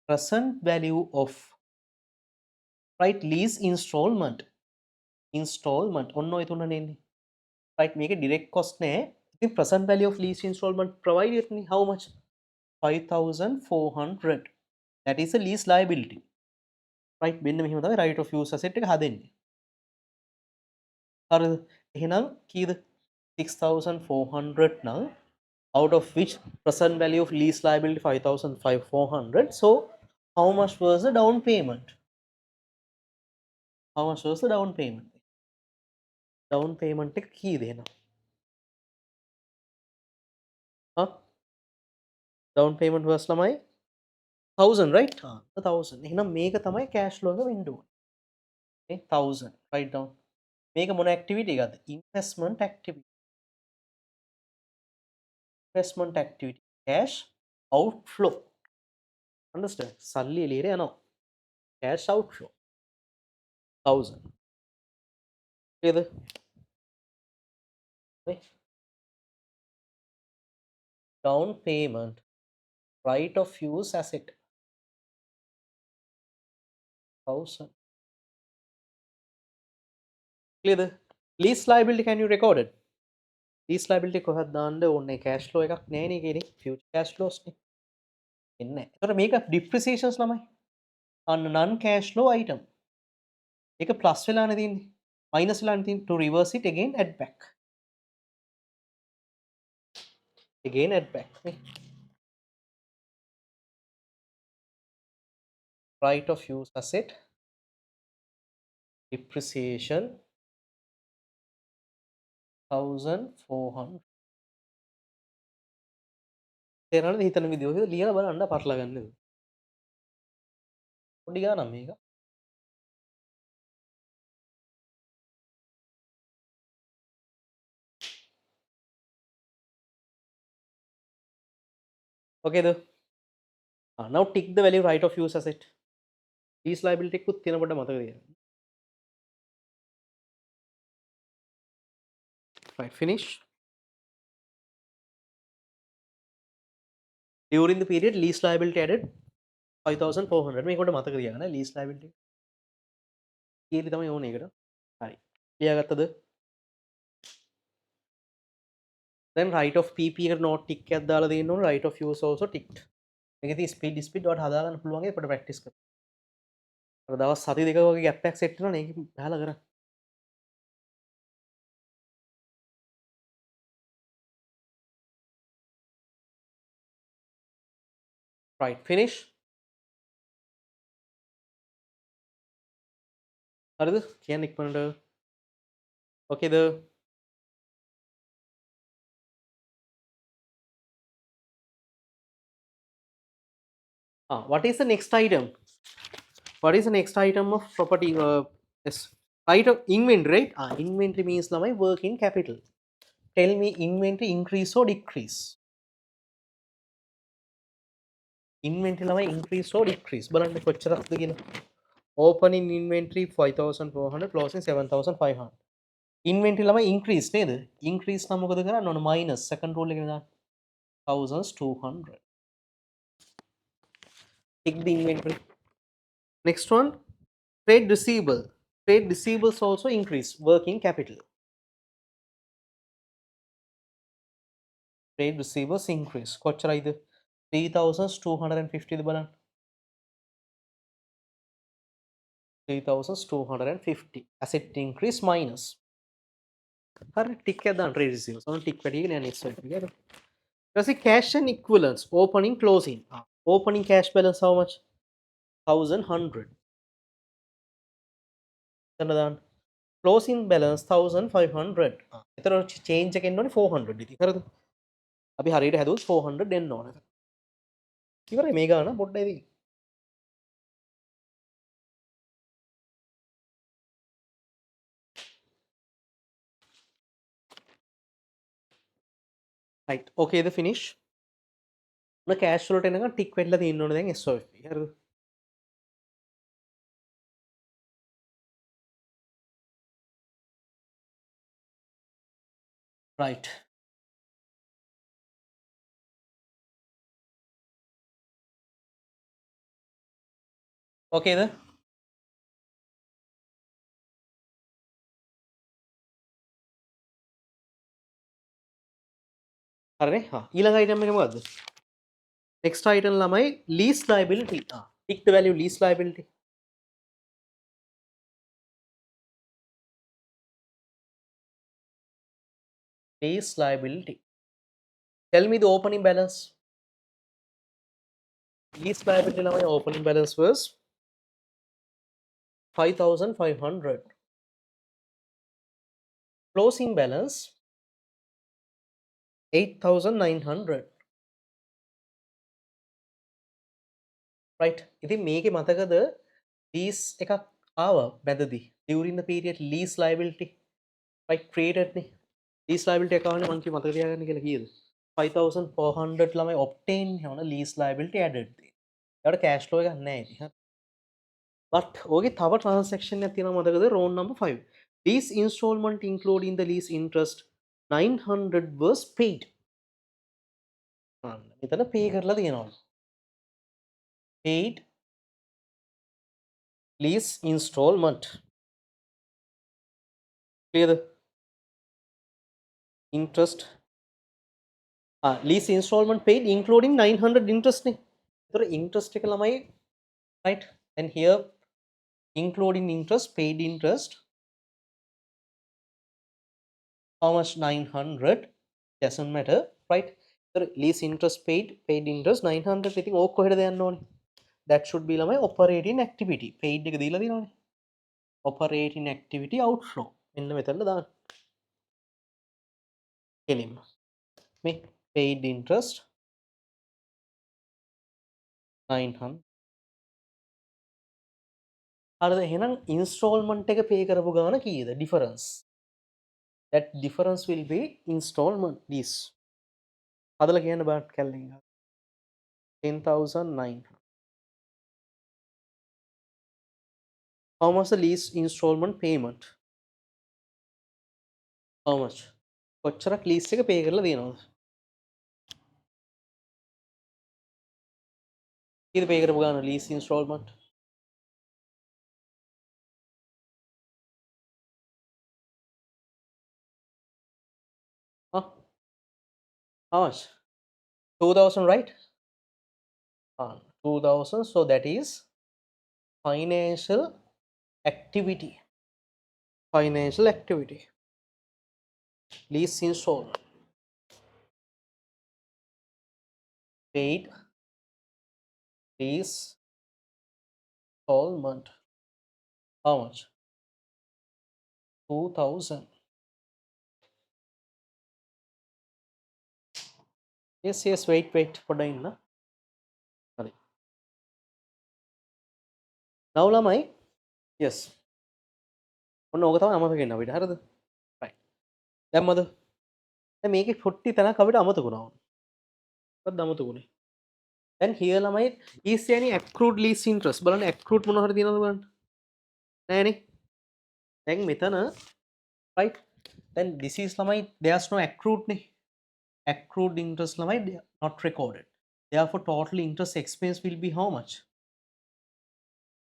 present value of right lease installment. ඔන්න ඔය තුනනේ එන්නේ. Right? මේකේ direct cost නෑ. ඉතින් present value of lease installment provided නේ how much? 5,400. That is a lease liability. Right? මෙන්න මෙහෙම තමයි right of use asset එක හදන්නේ. හරිද? එහෙනම් කීයද? 6,400 නම් out of which present value of lease liability 5,400. So how much was the down payment? How much was the down payment? Down payment එක කීයද එහෙනම්? Down payment was ළමයි 1,000, right? 1,000. එහෙනම් මේක තමයි cash flow එක වෙන්න ඕනේ. Okay, 1,000. Write down. මේක මොන activity එකක්ද? Investment activity. Investment activity. Cash outflow. Understand? සල්ලි එළියට යනවා. Cash outflow. 1,000. Clear? Okay. Down payment. Right of use asset. 1,000. Clear? Lease liability can you record it? Lease liability කොහොමද දාන්න ඕනේ? Cash flow එකක් නෑ නේ කියන්නේ. Future cash flows නේ. එන්නේ නැහැ. ඒතර මේක depreciations ළමයි. අන්න non cash flow item. ඒක plus වෙලානේ තියෙන්නේ. Minus වෙලානේ තියෙන්නේ. To reverse it again add back. Again add back. නේ. Right of use asset. Depreciation 1,400. තේරෙනවද හිතන විදිය? ඔය ලියලා බලන්න පටල ගන්න. පොඩි ගානක් මේක. Okay the? now tick the value right of use asset. Lease liability එකකුත් තියෙන පොඩ්ඩ මතක තියාගන්න. Right, finish. During the period lease liability added 5,400. මේක පොඩ්ඩ මතක තියාගන්න. lease liability කීයද තමයි ඕනේ ඒකට. හරි. ලියාගත්තද? then right of PP එකට note tick එකක් දාලා දෙන්න ඕනේ. right of use also ticked. මේකදී speed ඔයාලට හදාගන්න පුළුවන් ඒක පොඩ්ඩ practice කරන්න. අර දවස් සති දෙක වගේ gap එකක් set වෙනවනේ ඒක බහලා කරන්න. right, finish. හරිද? කියන්න ඉක්මනට. okay the? What is the next item? What is the next item of property? Yes, item inventory, right? Inventory means lamai working capital. Tell me inventory increase or decrease? ඉන්වෙන්ටරි ළමයි increase or decrease බලන්න කොච්චරක්ද කියලා. opening inventory 5400 closing 7500. ඉන්වෙන්ටරි ළමයි increase නේද? increase නම් මොකද කරන්න ඕන? minus second rule එකෙන් දාන්න 1200. Take the inventory. Next one, trade receivable. Trade receivables also increase working capital. Trade receivables increase. කොච්චරයිද? 3250 ද බලන්න. 3250. Asset increase minus. හරි ටික් එකක් දාන්න trade receivables. ඔන්න ටික් වැඩිගෙන යන්නේ next one එක. ඊට පස්සේ cash and equivalents opening closing. Opening cash balance how much? 1100. එතන දාන්න. Closing balance 1500. එතන change එක එන්න ඕනේ 400 ඉතින්. හරිද? අපි හරියට හැදුවොත් 400 එන්න ඕනේ. ඉවරයි මේ ගාන පොඩ්ඩයි ඉතින්. right okay the finish ඔන්න cash වලට එනකන් ටික් වෙట్లా තියෙන්න ඕනේ දැන් SOF හරිද right okay ද හරිනේ ඊළඟ item එක මොකද්ද next item ළමයි lease liability tick the value lease liability lease liability tell me the opening balance lease liability ළමයි opening balance was 5500 closing balance 8900 right ඉතින් මේකේ මතකද lease එකක් ආවා මැදදී during the period lease liability right created නේ lease liability එක ආවනේ මං කිව්ව මතක තියාගන්න කියලා කීයද 5400 ළමයි obtain යන lease liability added ඒකට cash flow එකක් නැහැ ඉතින් but ඕකේ තව transaction එකක් තියෙනවා මතකද row number 5 lease installment including the lease interest 900 was paid මෙතන pay කරලා තියෙනවා paid lease installment clear the interest lease installment paid including 900 interest නේ ඒතර interest එක ළමයි right and here including interest paid interest how much 900 doesn't matter right so lease interest paid interest 900 ඉතින් ඕක කොහෙද යන්න ඕනේ that should be ළමයි operating activity paid එක දීලා තියෙනවානේ operating activity outflow මෙන්න මෙතනට දාන්න කෙලින්ම මේ paid interest 900 හරිද එහෙනම් installment එක pay කරපු ගාන කීයද difference that difference will be installment lease හදලා කියන්න බලන්න කැල්ලෙන් 10900 how much the lease installment payment how much කොච්චරක් lease එක pay කරලා තියෙනවද කීයද pay කරපු ගාන lease installment how much 2000 right 2000 so that is financial activity financial activity lease installment paid lease installment how much 2000 yes wait පොඩ්ඩක් ඉන්න හරි now ළමයි yes ඔන්න ඕක තමයි අමතක වෙන්න අපිට හරිද right දැම්මද දැන් මේකේ 40 තැනක් අපිට අමතක වුණා මොකක්ද අමතකුනේ දැන් here ළමයි is there any accrued lease interest බලන්න accrued මොනවා හරි තියෙනවද බලන්න නෑනේ දැන් මෙතන right then this is ළමයි there's no accrued නේ accrued interest ළමයි they are not recorded therefore total interest expense will be how much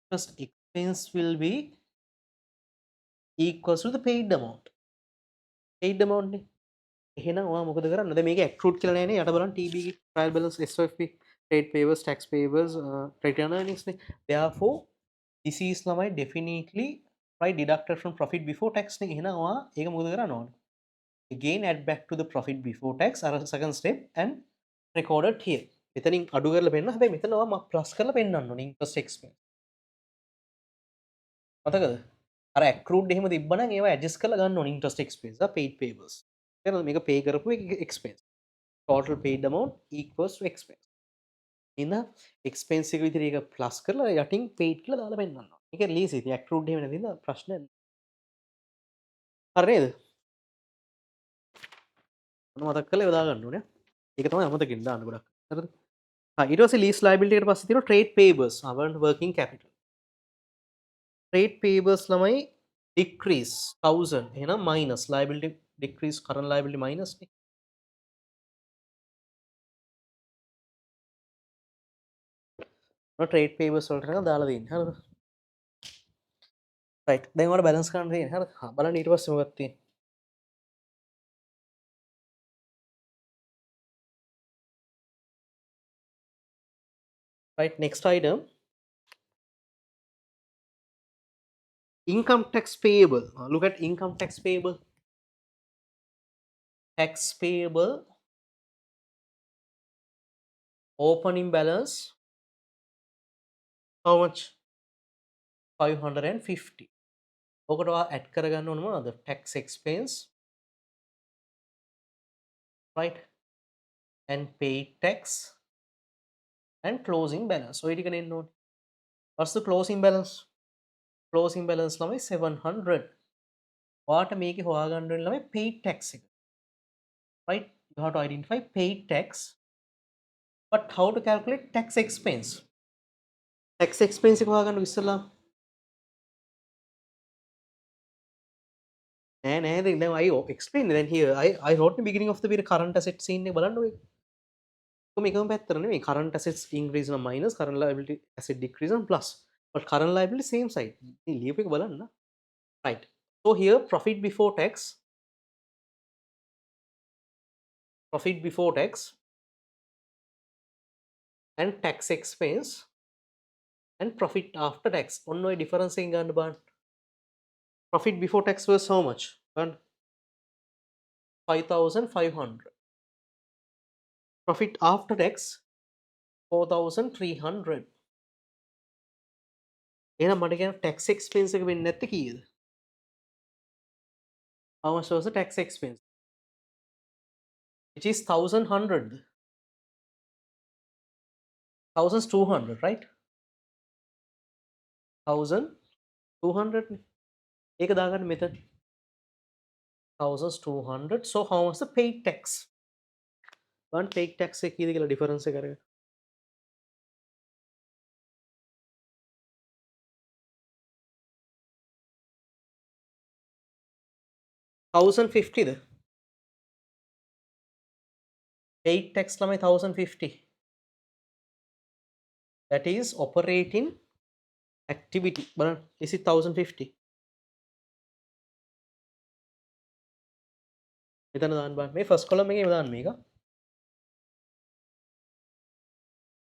interest expense will be equals to the paid amount නේ එහෙනම් ඔයා මොකද කරන්නේ දැන් මේක accrued කියලා නෑනේ යට බලන්න TB ගේ trial balance SOFP trade payables tax payables return earnings නේ therefore this is ළමයි definitely right deducted from profit before tax නේ එහෙනම් ඔයා ඒක මොකද කරන්න ඕනේ again add back to the profit before tax අර second step and recorded here මෙතනින් අඩු කරලා පෙන්නන හැබැයි මෙතන ඔයා ප්ලස් කරලා පෙන්නන්න ඕනේ interest expense මතකද අර accrued එහෙම තිබ්බනම් ඒවා adjust කරලා ගන්න ඕනේ interest expense paid payables තේරෙනවද මේක pay කරපු expense total paid amount equals to expense ඉතින් expense එක විදිහට ඒක ප්ලස් කරලා යටින් paid කියලා දාලා පෙන්නන්න ඕනේ මේක ලීසි ඉතින් accrued එහෙම නැතිනම් ප්‍රශ්න හරි නේද මතක් කරලා යොදා ගන්න ඕනේ ඒක තමයි අමතකින් දාන්න ගොඩක් හරිද ඊට පස්සේ lease liability එකට පස්සේ තියෙනවා trade payables working capital trade payables ළමයි decrease 1000 එහෙනම් minus liability decrease current liability minus නේ trade payables වලට නිකන් දාලා දෙන්නේ හරිද right දැන් ඔයාලට balance කරන්න තියෙන්නේ හරිද බලන්න ඊට පස්සේ මොකක්ද තියෙන්නේ right next item income tax payable look at income tax payable opening balance how much 550 ඔකට ඔයා add කරගන්න ඕන මොනවද tax expense right and paid tax and closing balance ඔය ටික නෙන්න ඕනේ what's the closing balance ළමයි 700 ඔයාට මේකේ හොයාගන්න වෙන ළමයි paid tax එක right you have to identify paid tax but how to calculate tax expense එක හොයාගන්න ඉස්සලා නෑ දැන් I explain then here I wrote in the beginning of the video current asset scene එක බලන්න ඔය මේකම පැත්තට නෙමෙයි current assets increase නම් minus current liability asset decrease නම් plus but current liability same side ඉතින් ලියපු එක බලන්න right so here profit before tax and tax expense and profit after tax ඔන්න ඔය difference එකෙන් ගන්න බලන්න profit before tax was how much 5500 profit after tax 4300 එහෙනම් මට කියන tax expense එක වෙන්නේ නැත්තේ කීයද how much was the tax expense which is 1200 right 1200 ඒක දාගන්න මෙතන 1200 so how much the paid tax one paid tax එක කීයද කියලා difference එක අරගෙන 1050 ද paid tax ළමයි 1050 that is operating activity බලන්න is it 1050 මෙතන දාන්න බලන්න මේ first column එකේ දාන්න මේක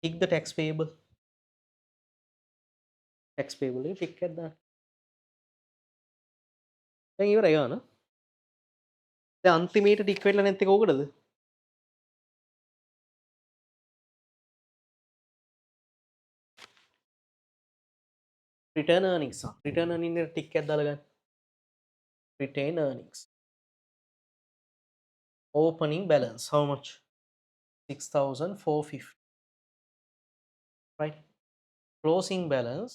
tick the tax payable එක tick එකක් දාන්න දැන් ඉවරයි ගාන දැන් අන්තිමේට ටික් වෙලා නැත්තේ කෝකටද return earnings return earnings එකට ටික් එකක් දාලා ගන්න return earnings opening balance how much 6450 right closing balance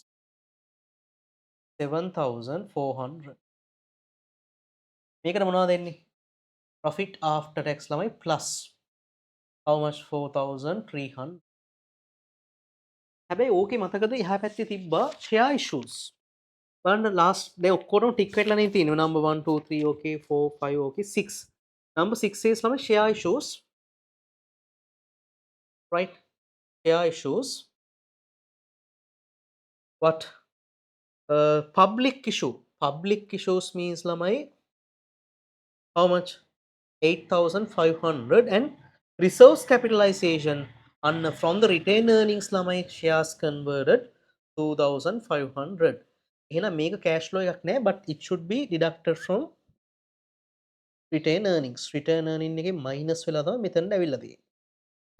7400 මේකට මොනවද දෙන්නේ profit after tax ළමයි plus how much 4300 හැබැයි ඕකේ මතකද එහා පැත්තේ තිබ්බා share issues. බලන්න last දැන් ඔක්කොම ටික් වෙట్లాනේ තියෙන්නේ. number 1 2 3 okay 4 5 okay 6. number 6 is තමයි share issues, right? Share issues. What? Public issue. Public issues means lamai how much? 8,500 and reserves capitalization and from the retained earnings lamai shares converted 2,500. එහෙනම් මේක cash flow එකක් නෑ, but it should be deducted from retained earnings. Retained earning එකේ minus වෙලා තමයි මෙතනට ඇවිල්ලා තියෙන්නේ.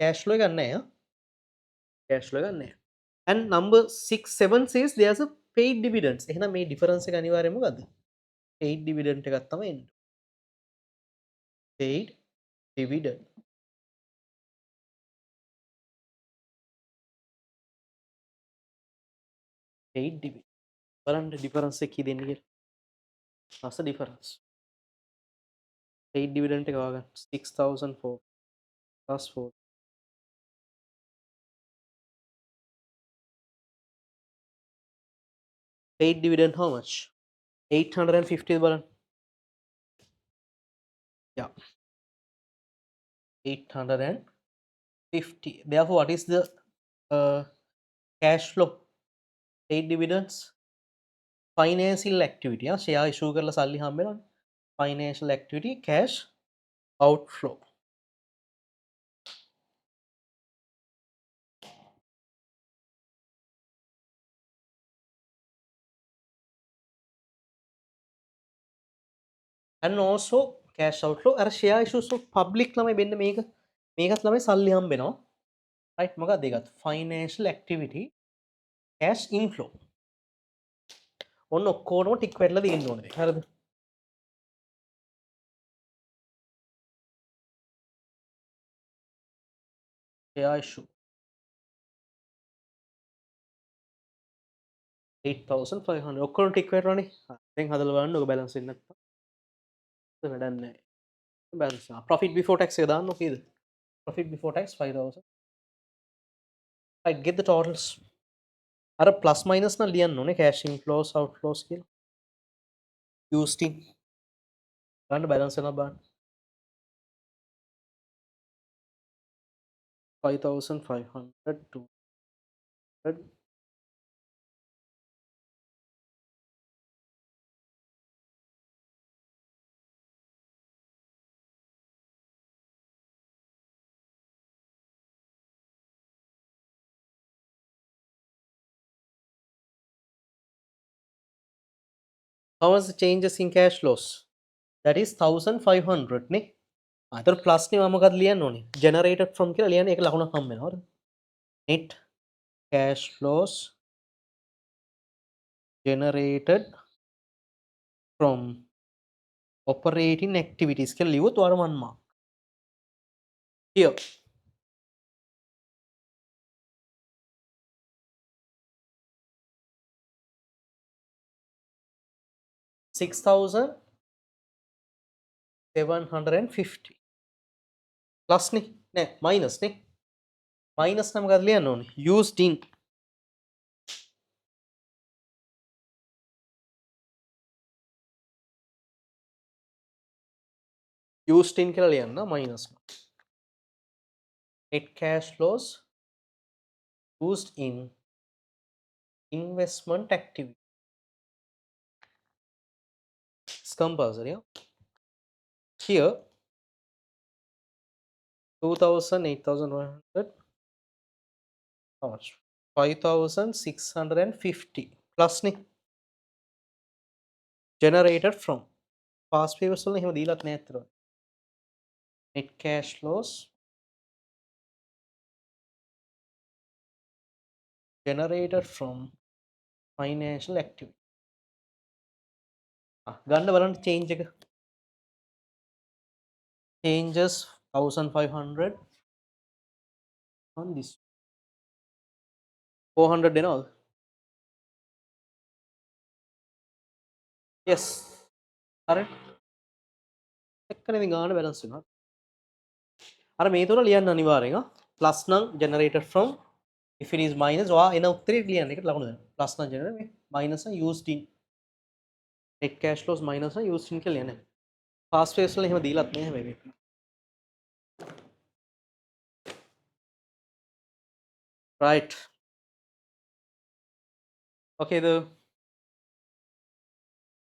cash flow එකක් නෑ. cash flow එකක් නෑ. And number 6 7 says there's a paid dividends. එහෙනම් මේ difference එක අනිවාර්යයෙන්ම මොකද්ද? paid dividend එකක් තමයි එන්නේ. paid dividend. paid dividend. බලන්න difference එක කී දෙන්නේ කියලා. What's the difference? paid dividend එක වගන්න 6,004 plus 4. paid dividend how much? 850 බලන්න. Yeah. 850. Therefore, what is the cash flow? paid dividends. Financial activity. share issue කරලා සල්ලි හම්බෙනවා. Financial activity cash outflow. And also cash outflow අර share issues of public ළමයි වෙන්න මේකත් ළමයි සල්ලි හම්බෙනවා. right මොකක්ද ඒකත් financial activity cash inflow. ඔන්න ඔක්කොම ටික් වෙట్లా තියෙන්න ඕනේ. හරිද? share issue 8,500 ඔක්කොම ටික් වෙටලානේ. දැන් හදලා බලන්න ඔක බැලන්ස් වෙන්නේ නැත්නම් වැඩක් නැහැ. balance profit before tax එක දාන්න කීයද? profit before tax 5,000. I get the totals. අර plus minus නම් ලියන්න ඕනේ cash inflows outflows කියලා. used in ගන්න balance එක බලන්න. 5,500 200 how was the changes in cash flows? That is 1,500 නේ. අතර plus නේ මම මොකක්ද ලියන්න ඕනේ? generated from කියලා ලියන්නේ ඒක ලකුණක් හම්බ වෙනවා. හරිද? net cash flows generated from operating activities කියලා ලියුවොත් ඔයාලා 1 mark. Here 6,750 plus නේ නෑ minus නේ minus නම් මොකක්ද ලියන්න ඕනේ? used in used in කියලා ලියන්න minus net cash flows used in investment activity. It's compulsory. Here 2,000 8,100 how much? 5,650 plus නේ generated from past papers වල එහෙම දීලත් නෑ අතට. net cash flows generated from financial activity. ගන්න බලන්න change එක. changes 1,500 on this 400 දෙනවද? yes correct එක්කනේ ඉතින් ගාන balance වෙනවා. අර මේ තුන ලියන්න අනිවාර්යෙන් plus නම් generated from if it is minus ඔයා එන උත්තරේ ලියන්න. ඒකට ලකුණු දෙන්න. plus නම් generate මේ minus නම් used in net cash flows minus නම් used in කියලා ලියන්න. past phase වල එහෙම දීලත් නෑ හැබැයි මේක. right. Okay, the